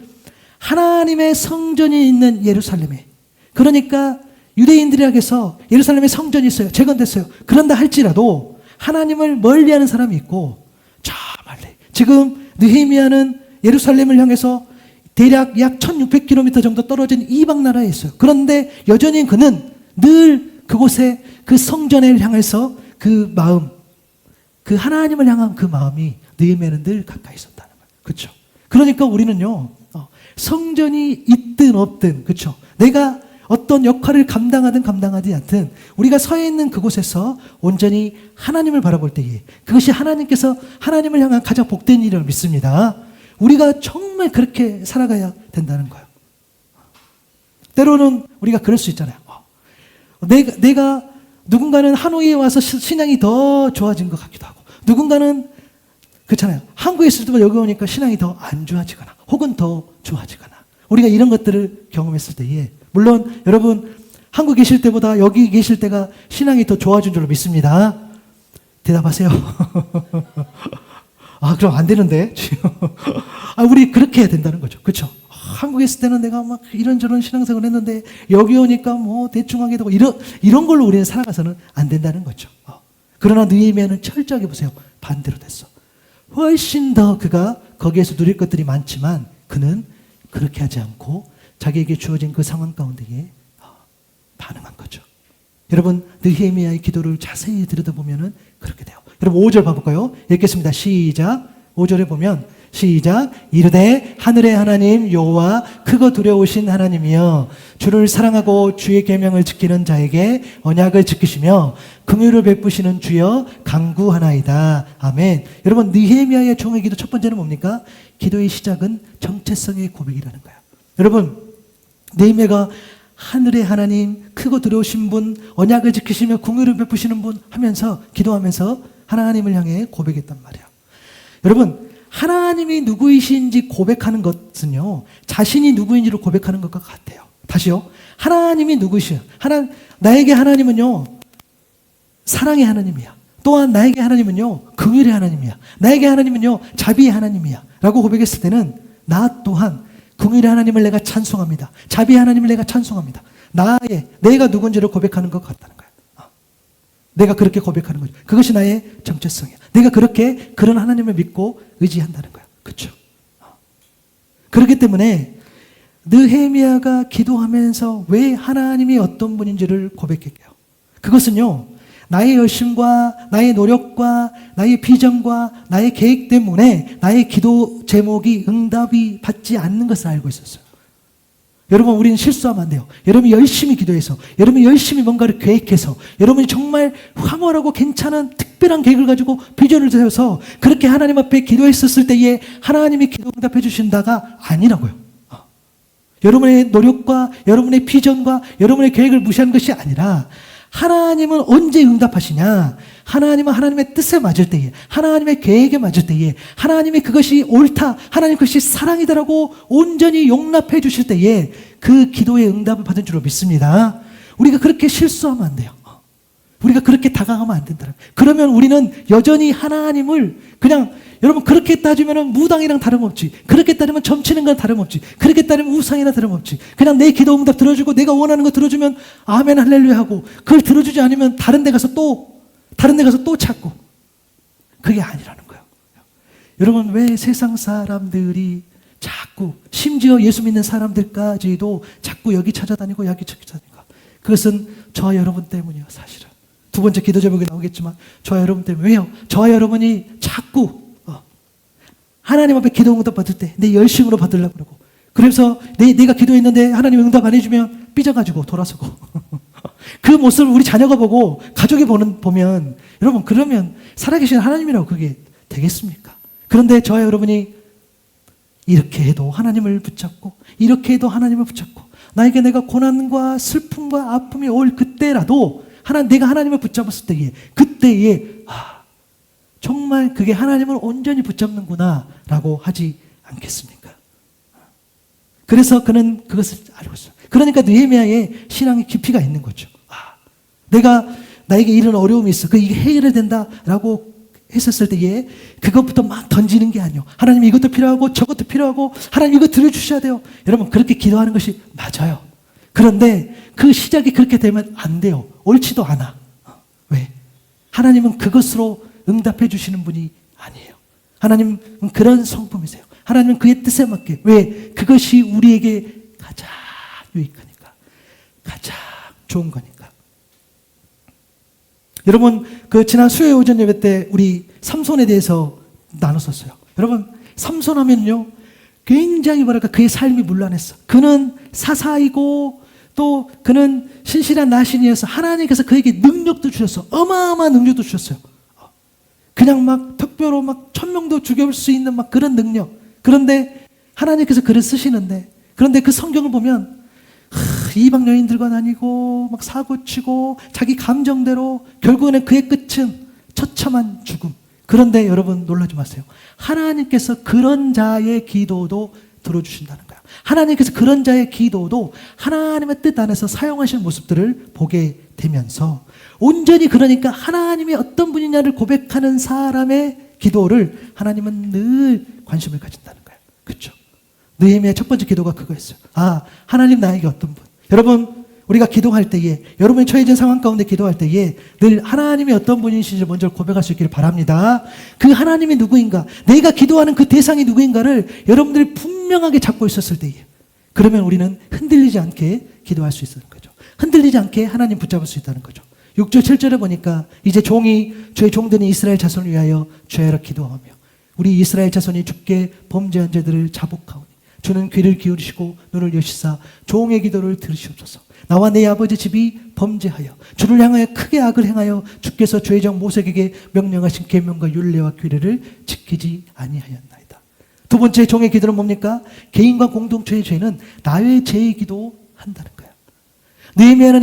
[SPEAKER 1] 하나님의 성전이 있는 예루살렘에 그러니까 유대인들에게서 예루살렘에 성전이 있어요. 재건됐어요. 그런다 할지라도 하나님을 멀리하는 사람이 있고 저 멀리 지금 느헤미야는 예루살렘을 향해서 대략 약 1600km 정도 떨어진 이방 나라에 있어요. 그런데 여전히 그는 늘 그곳에 그 성전을 향해서 그 마음 그 하나님을 향한 그 마음이 느헤미야는 늘 가까이 있었다는 거예요. 그렇죠? 그러니까 우리는요, 성전이 있든 없든, 그렇죠? 내가 어떤 역할을 감당하든 감당하지 않든 우리가 서 있는 그곳에서 온전히 하나님을 바라볼 때에 그것이 하나님께서 하나님을 향한 가장 복된 일을 믿습니다. 우리가 정말 그렇게 살아가야 된다는 거예요. 때로는 우리가 그럴 수 있잖아요. 내가 누군가는 하노이에 와서 신앙이 더 좋아진 것 같기도 하고, 누군가는 그렇잖아요. 한국에 있을 때보다 여기 오니까 신앙이 더 안 좋아지거나 혹은 더 좋아지거나, 우리가 이런 것들을 경험했을 때에, 물론 여러분 한국 계실 때보다 여기 계실 때가 신앙이 더 좋아진 줄로 믿습니다. 대답하세요. 그럼 안 되는데. 우리 그렇게 해야 된다는 거죠. 그렇죠? 한국에 있을 때는 내가 막 이런저런 신앙생활을 했는데 여기 오니까 뭐 대충 하게 되고 이런 걸로 우리는 살아가서는 안 된다는 거죠. 그러나 느헤미야는 철저하게 보세요. 반대로 됐어. 훨씬 더 그가 거기에서 누릴 것들이 많지만 그는 그렇게 하지 않고 자기에게 주어진 그 상황 가운데에 반응한 거죠. 여러분, 느헤미야의 기도를 자세히 들여다보면 그렇게 돼요. 여러분 5절 봐볼까요? 읽겠습니다. 시작. 5절에 보면 시작. 이르되 하늘의 하나님 여호와 크고 두려우신 하나님이여, 주를 사랑하고 주의 계명을 지키는 자에게 언약을 지키시며 긍휼을 베푸시는 주여 간구하나이다. 아멘. 여러분, 느헤미야의 종의 기도 첫 번째는 뭡니까? 기도의 시작은 정체성의 고백이라는 거예요. 여러분, 느헤미야가 하늘의 하나님, 크고 두려우신 분, 언약을 지키시며 긍휼을 베푸시는 분 하면서 기도하면서 하나님을 향해 고백했단 말이에요. 여러분, 하나님이 누구이신지 고백하는 것은요, 자신이 누구인지를 고백하는 것과 같아요. 다시요. 하나님이 누구이시요? 나에게 하나님은요, 사랑의 하나님이야. 또한 나에게 하나님은요, 긍휼의 하나님이야. 나에게 하나님은요, 자비의 하나님이야. 라고 고백했을 때는 나 또한 긍휼의 하나님을 내가 찬송합니다. 자비의 하나님을 내가 찬송합니다. 내가 누군지를 고백하는 것 같다는 거예요. 내가 그렇게 고백하는 거죠. 그것이 나의 정체성이야. 내가 그렇게 그런 하나님을 믿고 의지한다는 거야. 그렇죠? 그렇기 때문에 느헤미야가 기도하면서 왜 하나님이 어떤 분인지를 고백할게요. 그것은요, 나의 열심과 나의 노력과 나의 비전과 나의 계획 때문에 나의 기도 제목이 응답이 받지 않는 것을 알고 있었어요. 여러분, 우리는 실수하면 안 돼요. 여러분이 열심히 기도해서, 여러분이 열심히 뭔가를 계획해서, 여러분이 정말 황홀하고 괜찮은 특별한 계획을 가지고 비전을 세워서 그렇게 하나님 앞에 기도했었을 때에 하나님이 기도 응답해 주신다가 아니라고요. 여러분의 노력과 여러분의 비전과 여러분의 계획을 무시하는 것이 아니라, 하나님은 언제 응답하시냐? 하나님은 하나님의 뜻에 맞을 때에, 하나님의 계획에 맞을 때에, 하나님이 그것이 옳다, 하나님 그것이 사랑이다라고 온전히 용납해 주실 때에 그 기도의 응답을 받은 줄로 믿습니다. 우리가 그렇게 실수하면 안 돼요. 우리가 그렇게 다가가면 안 된다. 그러면 우리는 여전히 하나님을 그냥, 여러분, 그렇게 따지면 무당이랑 다름없지, 그렇게 따르면 점치는 건 다름없지, 그렇게 따르면 우상이나 다름없지, 그냥 내 기도 응답 들어주고 내가 원하는 거 들어주면 아멘 할렐루야 하고, 그걸 들어주지 않으면 다른 데 가서 또 찾고, 그게 아니라는 거예요. 여러분, 왜 세상 사람들이 자꾸, 심지어 예수 믿는 사람들까지도 자꾸 여기 찾아다니고 여기 찾아다니고, 그것은 저와 여러분 때문이에요. 사실은 두 번째 기도 제목이 나오겠지만 저와 여러분 때문에. 왜요? 저와 여러분이 자꾸 하나님 앞에 기도 응답 받을 때 내 열심으로 받으려고 그러고, 그래서 내가 기도했는데 하나님 응답 안 해주면 삐져가지고 돌아서고 그 모습을 우리 자녀가 보고 가족이 보면 여러분, 그러면 살아계신 하나님이라고 그게 되겠습니까? 그런데 저와 여러분이 이렇게 해도 하나님을 붙잡고, 이렇게 해도 하나님을 붙잡고, 나에게 내가 고난과 슬픔과 아픔이 올 그때라도 내가 하나님을 붙잡았을 때에, 그때에 정말 그게 하나님을 온전히 붙잡는구나 라고 하지 않겠습니까? 그래서 그는 그것을 알고 있어요. 그러니까 느헤미야의 신앙의 깊이가 있는 거죠. 나에게 이런 어려움이 있어, 이게 해결해야 된다라고 했었을 때에 그것부터 막 던지는 게 아니에요. 하나님 이것도 필요하고 저것도 필요하고, 하나님 이거 들어주셔야 돼요. 여러분, 그렇게 기도하는 것이 맞아요. 그런데 그 시작이 그렇게 되면 안 돼요. 옳지도 않아. 왜? 하나님은 그것으로 응답해 주시는 분이 아니에요. 하나님은 그런 성품이세요. 하나님은 그의 뜻에 맞게. 왜? 그것이 우리에게 가장 유익하니까, 가장 좋은 거니까. 여러분, 그 지난 수요일 오전 예배 때 우리 삼손에 대해서 나눴었어요. 여러분, 삼손 하면요, 굉장히 뭐랄까, 그의 삶이 문란했어. 그는 사사이고 또 그는 신실한 나신이어서 하나님께서 그에게 능력도 주셨어. 어마어마한 능력도 주셨어요. 그냥 막 특별로 막 1000명도 죽여올 수 있는 막 그런 능력. 그런데 하나님께서 그를 쓰시는데, 그런데 그 성경을 보면 이방 여인들과 다니고 막 사고치고 자기 감정대로 결국에는 그의 끝은 처참한 죽음. 그런데 여러분 놀라지 마세요. 하나님께서 그런 자의 기도도 들어주신다는 거예요. 하나님께서 그런 자의 기도도 하나님의 뜻 안에서 사용하시는 모습들을 보게 되면서 온전히, 그러니까 하나님이 어떤 분이냐를 고백하는 사람의 기도를 하나님은 늘 관심을 가진다는 거예요. 그렇죠? 느헤미야의 첫 번째 기도가 그거였어요. 아, 하나님 나에게 어떤 분. 여러분, 우리가 기도할 때에, 여러분이 처해진 상황 가운데 기도할 때에 늘 하나님이 어떤 분이신지 먼저 고백할 수 있기를 바랍니다. 그 하나님이 누구인가, 내가 기도하는 그 대상이 누구인가를 여러분들이 분명하게 잡고 있었을 때에, 그러면 우리는 흔들리지 않게 기도할 수 있는 거죠. 흔들리지 않게 하나님 붙잡을 수 있다는 거죠. 6절 7절에 보니까 이제 종이 주의 종되는 이스라엘 자손을 위하여 주야로 기도하며 우리 이스라엘 자손이 주께 범죄한 자들을 자복하오니 주는 귀를 기울이시고 눈을 여시사 종의 기도를 들으시옵소서. 나와 내 아버지 집이 범죄하여 주를 향하여 크게 악을 행하여 주께서 주의 종 모세에게 명령하신 계명과 율례와 규례를 지키지 아니하였나이다. 두 번째 종의 기도는 뭡니까? 개인과 공동체의 죄는 나의 죄이기도 한다는 거예요. 느헤미야는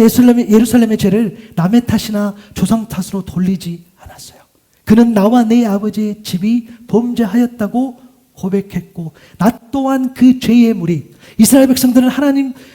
[SPEAKER 1] 예루살렘의 죄를 남의 탓이나 조상 탓으로 돌리지 않았어요. 그는 나와 내 아버지의 집이 범죄하였다고 고백했고, 나 또한 그 죄의 무리, 이스라엘 백성들은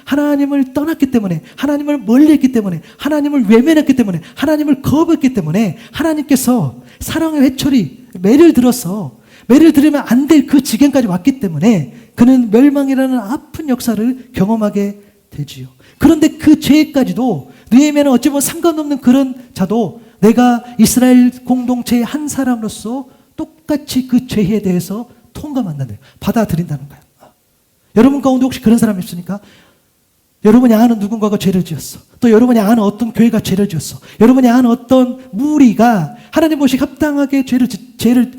[SPEAKER 1] 하나님을 떠났기 때문에, 하나님을 멀리했기 때문에, 하나님을 외면했기 때문에, 하나님을 거부했기 때문에 하나님께서 사랑의 회초리, 매를 들어서 매를 들으면 안 될 그 지경까지 왔기 때문에 그는 멸망이라는 아픈 역사를 경험하게 되지요. 그런데 그 죄까지도 느헤미야는 어찌 보면 상관없는 그런 자도 내가 이스라엘 공동체의 한 사람으로서 똑같이 그 죄에 대해서 통감한다는, 받아들인다는 거예요. 여러분 가운데 혹시 그런 사람이 있습니까? 여러분이 아는 누군가가 죄를 지었어. 또 여러분이 아는 어떤 교회가 죄를 지었어. 여러분이 아는 어떤 무리가 하나님 보시기 합당하게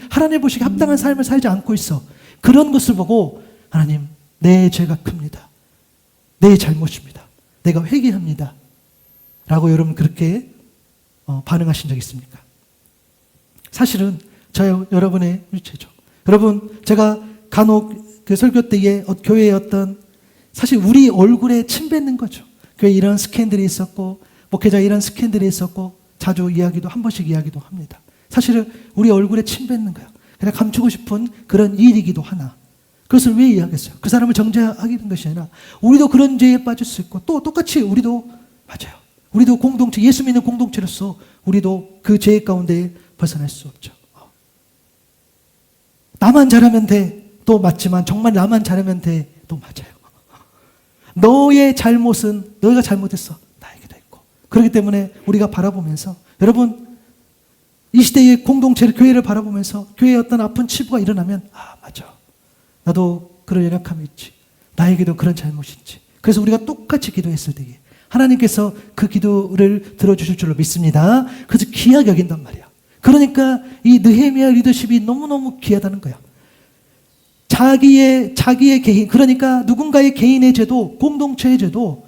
[SPEAKER 1] 하나님 보시기 합당한 삶을 살지 않고 있어. 그런 것을 보고 하나님, 내 죄가 큽니다. 내 잘못입니다. 내가 회개합니다. 라고 여러분 그렇게 반응하신 적 있습니까? 사실은 여러분의 일체죠. 여러분, 제가 간혹 그 설교 때에 교회의 어떤, 사실 우리 얼굴에 침 뱉는 거죠. 교회에 이런 스캔들이 있었고, 목회자 이런 스캔들이 있었고, 자주 이야기도, 한 번씩 이야기도 합니다. 사실은 우리 얼굴에 침 뱉는 거예요. 그냥 감추고 싶은 그런 일이기도 하나. 그것을 왜 이야기했어요? 그 사람을 정죄하기는 것이 아니라 우리도 그런 죄에 빠질 수 있고, 또 똑같이 우리도, 맞아요, 우리도 공동체, 예수 믿는 공동체로서 우리도 그 죄 가운데 벗어날 수 없죠. 나만 잘하면 돼, 또 맞지만 정말 나만 잘하면 돼, 또 맞아요. 너의 잘못은 너희가 잘못했어, 나에게도 있고. 그렇기 때문에 우리가 바라보면서, 여러분 이 시대의 공동체를, 교회를 바라보면서 교회에 어떤 아픈 치부가 일어나면, 아, 맞아, 나도 그런 연약함이 있지, 나에게도 그런 잘못이 있지. 그래서 우리가 똑같이 기도했을 때에 하나님께서 그 기도를 들어주실 줄로 믿습니다. 그래서 귀하게 여긴단 말이야. 그러니까 이 느헤미야 리더십이 너무너무 귀하다는 거야. 자기의 개인, 그러니까 누군가의 개인의 죄도, 공동체의 죄도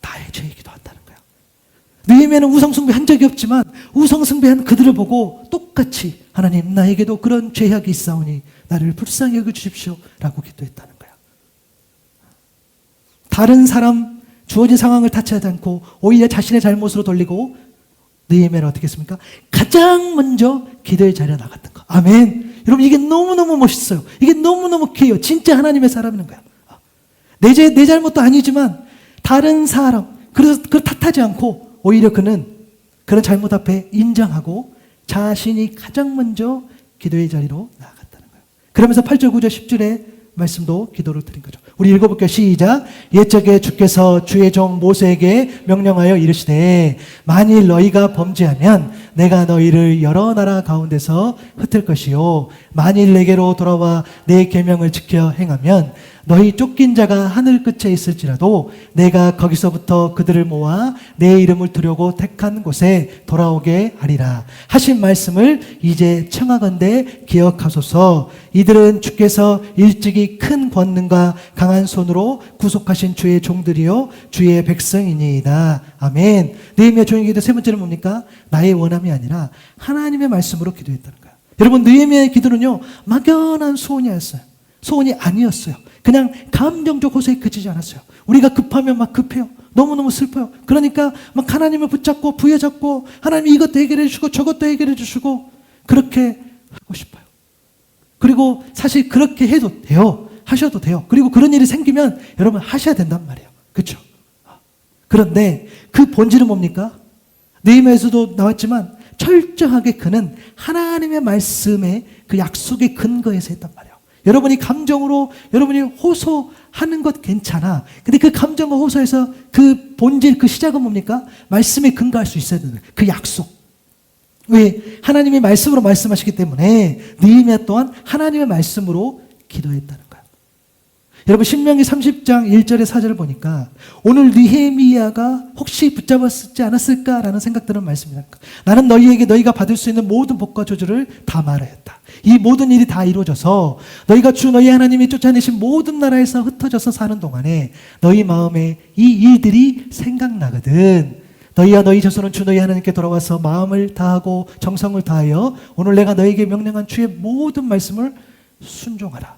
[SPEAKER 1] 나의 죄이기도 한다는 거야. 느헤미야는 우상숭배 한 적이 없지만 우상숭배한 그들을 보고 똑같이 하나님, 나에게도 그런 죄악이 있사오니 나를 불쌍히 여겨주십시오 라고 기도했다는 거야. 다른 사람 주어진 상황을 타치하지 않고 오히려 자신의 잘못으로 돌리고, 느헤미야는 어떻게 했습니까? 가장 먼저 기도의 자리에 나갔던 거. 아멘. 여러분, 이게 너무너무 멋있어요. 이게 너무너무 귀해요. 진짜 하나님의 사람이라는 거야. 내 잘못도 아니지만 다른 사람, 그래서 그걸 탓하지 않고 오히려 그는 그런 잘못 앞에 인정하고 자신이 가장 먼저 기도의 자리로 나아갔다는 거예요. 그러면서 8절, 9절, 10절의 말씀도 기도를 드린 거죠. 우리 읽어볼게요. 시작. 옛적에 주께서 주의 종 모세에게 명령하여 이르시되 만일 너희가 범죄하면 내가 너희를 여러 나라 가운데서 흩을 것이요 만일 내게로 돌아와 내 계명을 지켜 행하면 너희 쫓긴 자가 하늘 끝에 있을지라도 내가 거기서부터 그들을 모아 내 이름을 두려고 택한 곳에 돌아오게 하리라 하신 말씀을 이제 청하건대 기억하소서. 이들은 주께서 일찍이 큰 권능과 강한 손으로 구속하신 주의 종들이요 주의 백성이니이다. 아멘. 느헤미야 조용히 기도 세 번째는 뭡니까? 나의 원함이 아니라 하나님의 말씀으로 기도했다는 거예요. 여러분, 느헤미야의 기도는요 막연한 소원이었어요. 소원이 아니었어요. 그냥 감정적 호소에 그치지 않았어요. 우리가 급하면 막 급해요. 너무너무 슬퍼요. 그러니까 막 하나님을 붙잡고 부여잡고 하나님 이것도 해결해 주시고 저것도 해결해 주시고 그렇게 하고 싶어요. 그리고 사실 그렇게 해도 돼요. 하셔도 돼요. 그리고 그런 일이 생기면 여러분 하셔야 된단 말이에요. 그렇죠? 그런데 그 본질은 뭡니까? 느헤미야에서도 나왔지만 철저하게 그는 하나님의 말씀의 그 약속의 근거에서 했단 말이에요. 여러분이 감정으로 여러분이 호소하는 것 괜찮아. 근데 그 감정과 호소에서 그 본질, 그 시작은 뭡니까? 말씀에 근거할 수 있어야 되는 그 약속. 왜? 하나님이 말씀으로 말씀하시기 때문에 느헤미야 또한 하나님의 말씀으로 기도했다는 거예요. 여러분, 신명기 30장 1절에 4절을 보니까 오늘 느헤미야가 혹시 붙잡았지 않았을까라는 생각 드는 말씀입니다. 나는 너희에게 너희가 받을 수 있는 모든 복과 저주를 다 말하였다. 이 모든 일이 다 이루어져서 너희가 주 너희 하나님이 쫓아내신 모든 나라에서 흩어져서 사는 동안에 너희 마음에 이 일들이 생각나거든. 너희와 너희 자손은 주 너희 하나님께 돌아와서 마음을 다하고 정성을 다하여 오늘 내가 너희에게 명령한 주의 모든 말씀을 순종하라.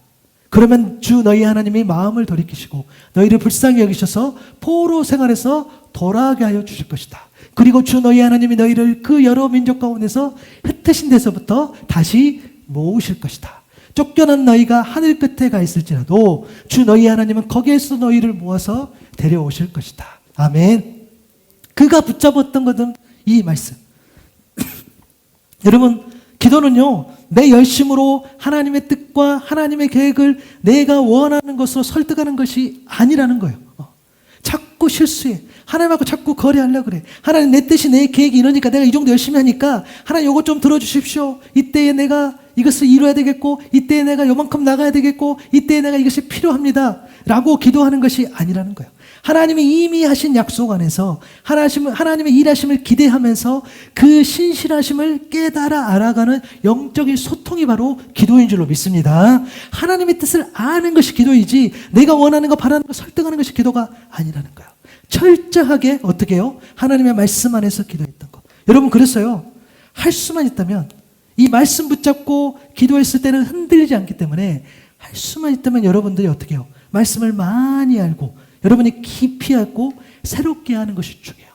[SPEAKER 1] 그러면 주 너희 하나님이 마음을 돌이키시고 너희를 불쌍히 여기셔서 포로 생활에서 돌아가게 하여 주실 것이다. 그리고 주 너희 하나님이 너희를 그 여러 민족 가운데서 흩으신 데서부터 다시 모으실 것이다. 쫓겨난 너희가 하늘 끝에 가 있을지라도 주 너희 하나님은 거기에서 너희를 모아서 데려오실 것이다. 아멘. 그가 붙잡았던 것은 이 말씀. 여러분, 기도는요 내 열심으로 하나님의 뜻과 하나님의 계획을 내가 원하는 것으로 설득하는 것이 아니라는 거예요. 자꾸 실수해. 하나님하고 자꾸 거래하려고 그래. 하나님, 내 뜻이 내 계획이 이러니까 내가 이 정도 열심히 하니까 하나님 이것 좀 들어주십시오. 이때에 내가 이것을 이루어야 되겠고 이때에 내가 요만큼 나가야 되겠고 이때에 내가 이것이 필요합니다 라고 기도하는 것이 아니라는 거예요. 하나님이 이미 하신 약속 안에서 하나님의 일하심을 기대하면서 그 신실하심을 깨달아 알아가는 영적인 소통이 바로 기도인 줄로 믿습니다. 하나님의 뜻을 아는 것이 기도이지 내가 원하는 거 바라는 거 설득하는 것이 기도가 아니라는 거예요. 철저하게 어떻게 해요? 하나님의 말씀 안에서 기도했던 거. 여러분, 그랬어요. 할 수만 있다면 이 말씀 붙잡고 기도했을 때는 흔들리지 않기 때문에 할 수만 있다면 여러분들이 어떻게 해요? 말씀을 많이 알고 여러분이 깊이 알고 새롭게 하는 것이 중요해요.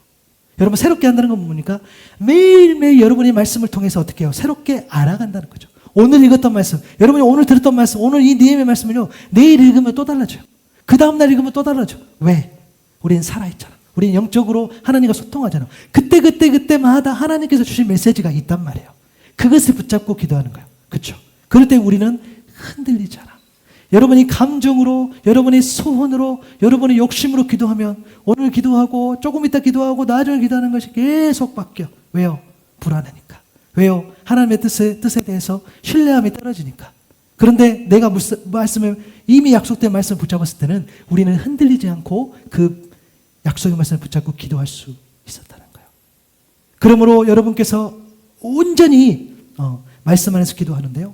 [SPEAKER 1] 여러분, 새롭게 한다는 건 뭡니까? 매일매일 여러분이 말씀을 통해서 어떻게 해요? 새롭게 알아간다는 거죠. 오늘 읽었던 말씀, 여러분이 오늘 들었던 말씀, 오늘 이 느헤미야 말씀은요 내일 읽으면 또 달라져요. 그 다음날 읽으면 또 달라져. 왜? 우리는 살아있잖아. 우리는 영적으로 하나님과 소통하잖아. 그때마다 하나님께서 주신 메시지가 있단 말이에요. 그것을 붙잡고 기도하는 거예요. 그렇죠? 그럴 때 우리는 흔들리지 않아. 여러분이 감정으로, 여러분의 소원으로, 여러분의 욕심으로 기도하면 오늘 기도하고 조금 이따 기도하고 나중에 기도하는 것이 계속 바뀌어. 왜요? 불안하니까. 왜요? 하나님의 뜻에 대해서 신뢰함이 떨어지니까. 그런데 내가 말씀을 이미 약속된 말씀을 붙잡았을 때는 우리는 흔들리지 않고 그 약속의 말씀을 붙잡고 기도할 수 있었다는 거예요. 그러므로 여러분께서 온전히 말씀 안에서 기도하는데요.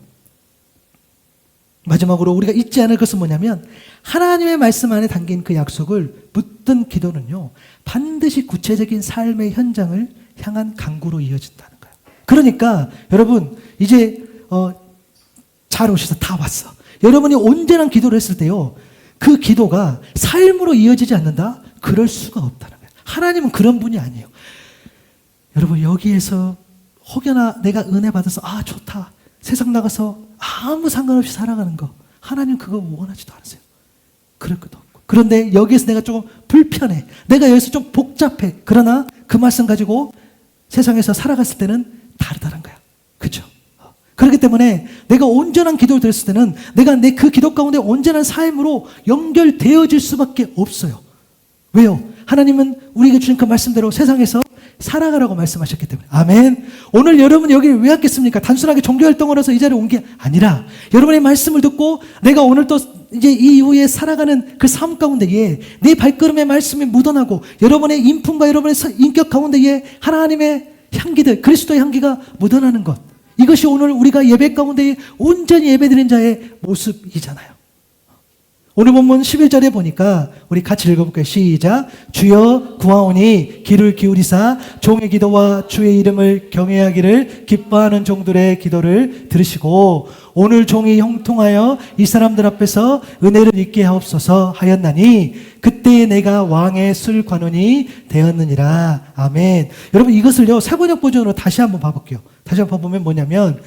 [SPEAKER 1] 마지막으로 우리가 잊지 않을 것은 뭐냐면 하나님의 말씀 안에 담긴 그 약속을 붙든 기도는요 반드시 구체적인 삶의 현장을 향한 간구로 이어진다는 거예요. 그러니까 여러분 이제 잘 오셔서 다 왔어. 여러분이 온전한 기도를 했을 때요 그 기도가 삶으로 이어지지 않는다? 그럴 수가 없다는 거예요. 하나님은 그런 분이 아니에요. 여러분, 여기에서 혹여나 내가 은혜 받아서 좋다, 세상 나가서 아무 상관없이 살아가는 거, 하나님 그거 원하지도 않으세요. 그럴 것도 없고. 그런데 여기에서 내가 조금 불편해, 내가 여기서 좀 복잡해, 그러나 그 말씀 가지고 세상에서 살아갔을 때는 다르다는 거야. 그렇죠? 그렇기 때문에 내가 온전한 기도를 드렸을 때는 내가 내 그 기도 가운데 온전한 삶으로 연결되어질 수밖에 없어요. 왜요? 하나님은 우리에게 주신 그 말씀대로 세상에서 살아가라고 말씀하셨기 때문에. 아멘. 오늘 여러분 여기 왜 왔겠습니까? 단순하게 종교활동으로서 이 자리에 온 게 아니라 여러분의 말씀을 듣고 내가 오늘 또 이제 이 이후에 살아가는 그 삶 가운데에 내 발걸음의 말씀이 묻어나고 여러분의 인품과 여러분의 인격 가운데에 하나님의 향기들, 그리스도의 향기가 묻어나는 것. 이것이 오늘 우리가 예배 가운데 온전히 예배드린 자의 모습이잖아요. 오늘 본문 11절에 보니까 우리 같이 읽어볼까요? 시작. 주여 구하오니 귀를 기울이사 종의 기도와 주의 이름을 경외하기를 기뻐하는 종들의 기도를 들으시고 오늘 종이 형통하여 이 사람들 앞에서 은혜를 입게 하옵소서 하였나니 그때 내가 왕의 술 관원이 되었느니라. 아멘. 여러분 이것을요 세번역 버전으로 다시 한번 봐볼게요. 다시 한번 보면 뭐냐면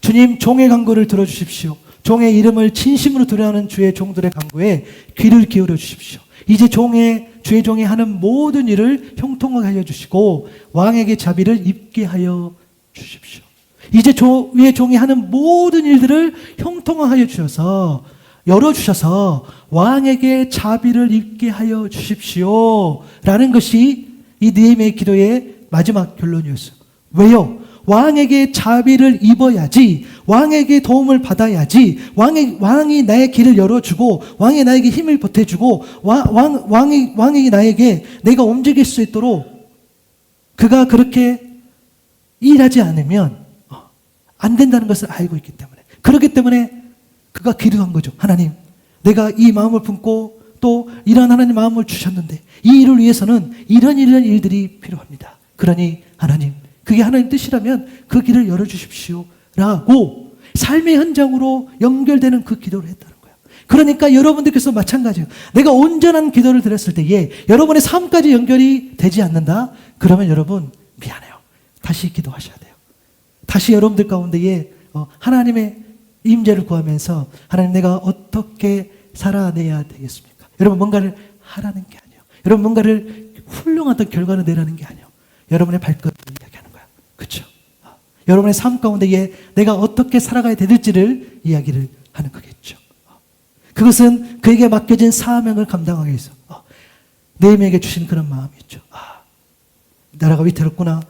[SPEAKER 1] 주님 종의 간구를 들어주십시오. 종의 이름을 진심으로 두려워하는 주의 종들의 간구에 귀를 기울여 주십시오. 이제 주의 종이 하는 모든 일을 형통하게 하여 주시고 왕에게 자비를 입게 하여 주십시오. 이제 주의 종이 하는 모든 일들을 형통하게 하여 주셔서 열어주셔서 왕에게 자비를 입게 하여 주십시오 라는 것이 이 느헤미야의 기도의 마지막 결론이었어요. 왜요? 왕에게 자비를 입어야지, 왕에게 도움을 받아야지, 왕이 나의 길을 열어주고, 왕이 나에게 힘을 보태주고, 왕이 나에게 내가 움직일 수 있도록 그가 그렇게 일하지 않으면 안 된다는 것을 알고 있기 때문에. 그렇기 때문에 그가 기도한 거죠. 하나님, 내가 이 마음을 품고 또 이런 하나님 마음을 주셨는데 이 일을 위해서는 이런 일들이 필요합니다. 그러니 하나님, 그게 하나님 뜻이라면 그 길을 열어주십시오 라고 삶의 현장으로 연결되는 그 기도를 했다는 거예요. 그러니까 여러분들께서 마찬가지예요. 내가 온전한 기도를 드렸을 때에 여러분의 삶까지 연결이 되지 않는다? 그러면 여러분 미안해요. 다시 기도하셔야 돼요. 다시 여러분들 가운데에 하나님의 임재를 구하면서 하나님 내가 어떻게 살아내야 되겠습니까? 여러분 뭔가를 하라는 게 아니에요. 여러분 뭔가를 훌륭한 결과를 내라는 게 아니에요. 여러분의 발걸음을 이야기하는 거야. 그렇죠? 여러분의 삶 가운데에 내가 어떻게 살아가야 될지를 이야기를 하는 거겠죠. 그것은 그에게 맡겨진 사명을 감당하기 위해서 느헤미야에게 주신 그런 마음이었죠. 나라가 위태롭구나.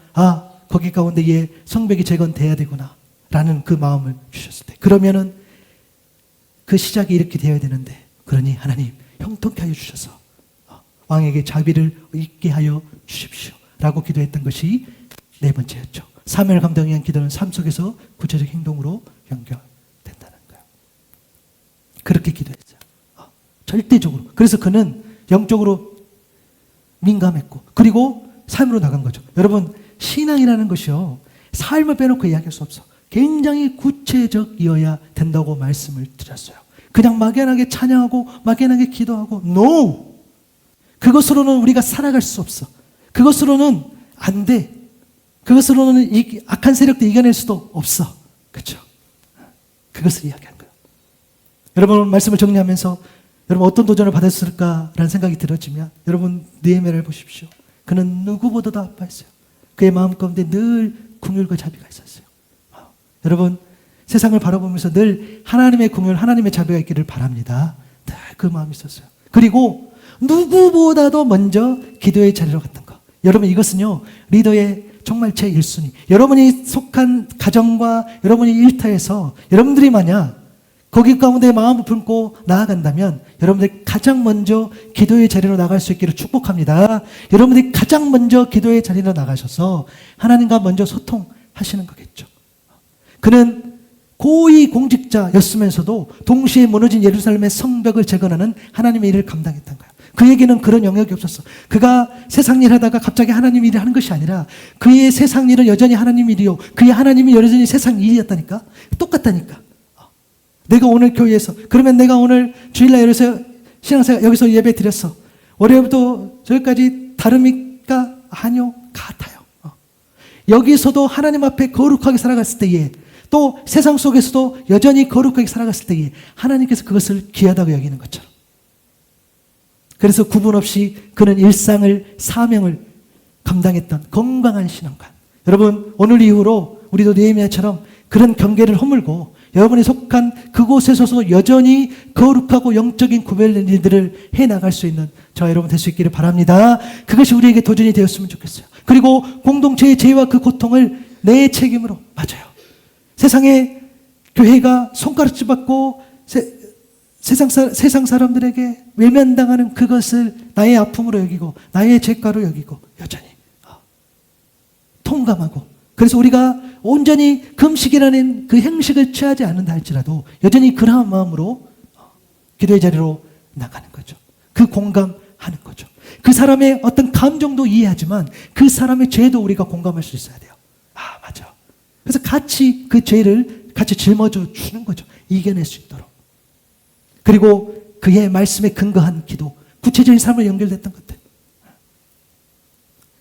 [SPEAKER 1] 거기 가운데에 성벽이 재건돼야 되구나 라는 그 마음을 주셨을 때, 그러면은 그 시작이 이렇게 되어야 되는데, 그러니 하나님 형통케 하여 주셔서 왕에게 자비를 있게 하여 주십시오 라고 기도했던 것이 네 번째였죠. 사명을 감당하기 위한 기도는 삶 속에서 구체적 행동으로 연결된다는 거예요. 그렇게 기도했어요. 절대적으로. 그래서 그는 영적으로 민감했고 그리고 삶으로 나간 거죠. 여러분 신앙이라는 것이요, 삶을 빼놓고 이야기할 수 없어. 굉장히 구체적이어야 된다고 말씀을 드렸어요. 그냥 막연하게 찬양하고 막연하게 기도하고 No! 그것으로는 우리가 살아갈 수 없어. 그것으로는 안 돼. 그것으로는 이 악한 세력도 이겨낼 수도 없어. 그렇죠? 그것을 이야기한 거예요. 여러분 말씀을 정리하면서 여러분 어떤 도전을 받았을까라는 생각이 들어지면 여러분 느헤미야를 보십시오. 그는 누구보다도 아파했어요. 그의 마음 가운데 늘 긍휼과 자비가 있었어요. 여러분 세상을 바라보면서 늘 하나님의 긍휼, 하나님의 자비가 있기를 바랍니다. 늘 그 마음이 있었어요. 그리고 누구보다도 먼저 기도의 자리로 갔던 것. 여러분 이것은요 리더의 정말 제1순위. 여러분이 속한 가정과 여러분이 일터에서 여러분들이 만약 거기 가운데 마음을 품고 나아간다면 여러분들이 가장 먼저 기도의 자리로 나갈 수 있기를 축복합니다. 여러분들이 가장 먼저 기도의 자리로 나가셔서 하나님과 먼저 소통하시는 거겠죠. 그는 고위 공직자였으면서도 동시에 무너진 예루살렘의 성벽을 재건하는 하나님의 일을 감당했던 거예요. 그에게는 그런 영역이 없었어. 그가 세상 일 하다가 갑자기 하나님 일을 하는 것이 아니라 그의 세상 일은 여전히 하나님 일이요, 그의 하나님이 여전히 세상 일이었다니까. 똑같다니까. 내가 오늘 교회에서, 그러면 내가 오늘 주일날 여기서 신앙생활 여기서 예배 드렸어. 월요일부터 저기까지 다릅니까? 아니요, 같아요. 여기서도 하나님 앞에 거룩하게 살아갔을 때에, 또 세상 속에서도 여전히 거룩하게 살아갔을 때에 하나님께서 그것을 귀하다고 여기는 것처럼. 그래서 구분 없이 그는 일상을, 사명을 감당했던 건강한 신앙관. 여러분 오늘 이후로 우리도 느헤미야처럼 그런 경계를 허물고 여러분이 속한 그곳에서도 여전히 거룩하고 영적인 구별된 일들을 해나갈 수 있는 저와 여러분 될 수 있기를 바랍니다. 그것이 우리에게 도전이 되었으면 좋겠어요. 그리고 공동체의 죄와 그 고통을 내 책임으로, 맞아요. 세상에 교회가 손가락질 받고 세상 사람들에게 외면당하는 그것을 나의 아픔으로 여기고 나의 죄가로 여기고 여전히 통감하고, 그래서 우리가 온전히 금식이라는 그 행식을 취하지 않는다 할지라도 여전히 그러한 마음으로 기도의 자리로 나가는 거죠. 그 공감하는 거죠. 그 사람의 어떤 감정도 이해하지만 그 사람의 죄도 우리가 공감할 수 있어야 돼요. 맞아. 그래서 같이 그 죄를 같이 짊어져 주는 거죠. 이겨낼 수 있도록. 그리고 그의 말씀에 근거한 기도, 구체적인 삶을 연결됐던 것들.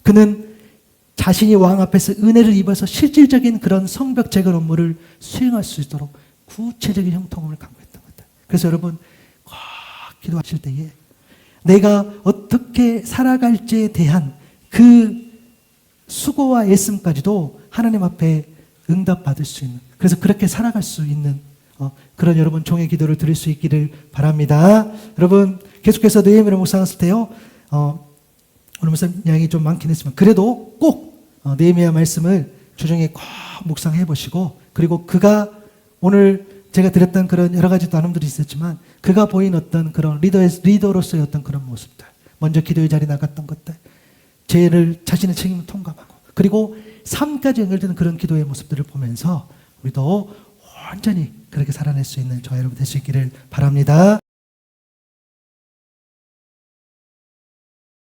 [SPEAKER 1] 그는 자신이 왕 앞에서 은혜를 입어서 실질적인 그런 성벽 재건 업무를 수행할 수 있도록 구체적인 형통함을 강구했던 것들. 그래서 여러분 꼭 기도하실 때에 내가 어떻게 살아갈지에 대한 그 수고와 애씀까지도 하나님 앞에 응답받을 수 있는, 그래서 그렇게 살아갈 수 있는 그런 여러분 종의 기도를 드릴 수 있기를 바랍니다. 여러분 계속해서 느헤미야를 묵상했을 때요, 오늘 목사님 양이 좀 많긴 했지만 그래도 꼭 느헤미야 말씀을 주중에 꼭 묵상해 보시고, 그리고 그가 오늘 제가 드렸던 그런 여러 가지 나눔들이 있었지만 그가 보인 어떤 그런 리더로서의 어떤 그런 모습들, 먼저 기도의 자리에 나갔던 것들, 죄를 자신의 책임을 통감하고, 그리고 삶까지 연결되는 그런 기도의 모습들을 보면서 우리도 온전히 그렇게 살아낼 수 있는 저와 여러분 될 수 있기를 바랍니다.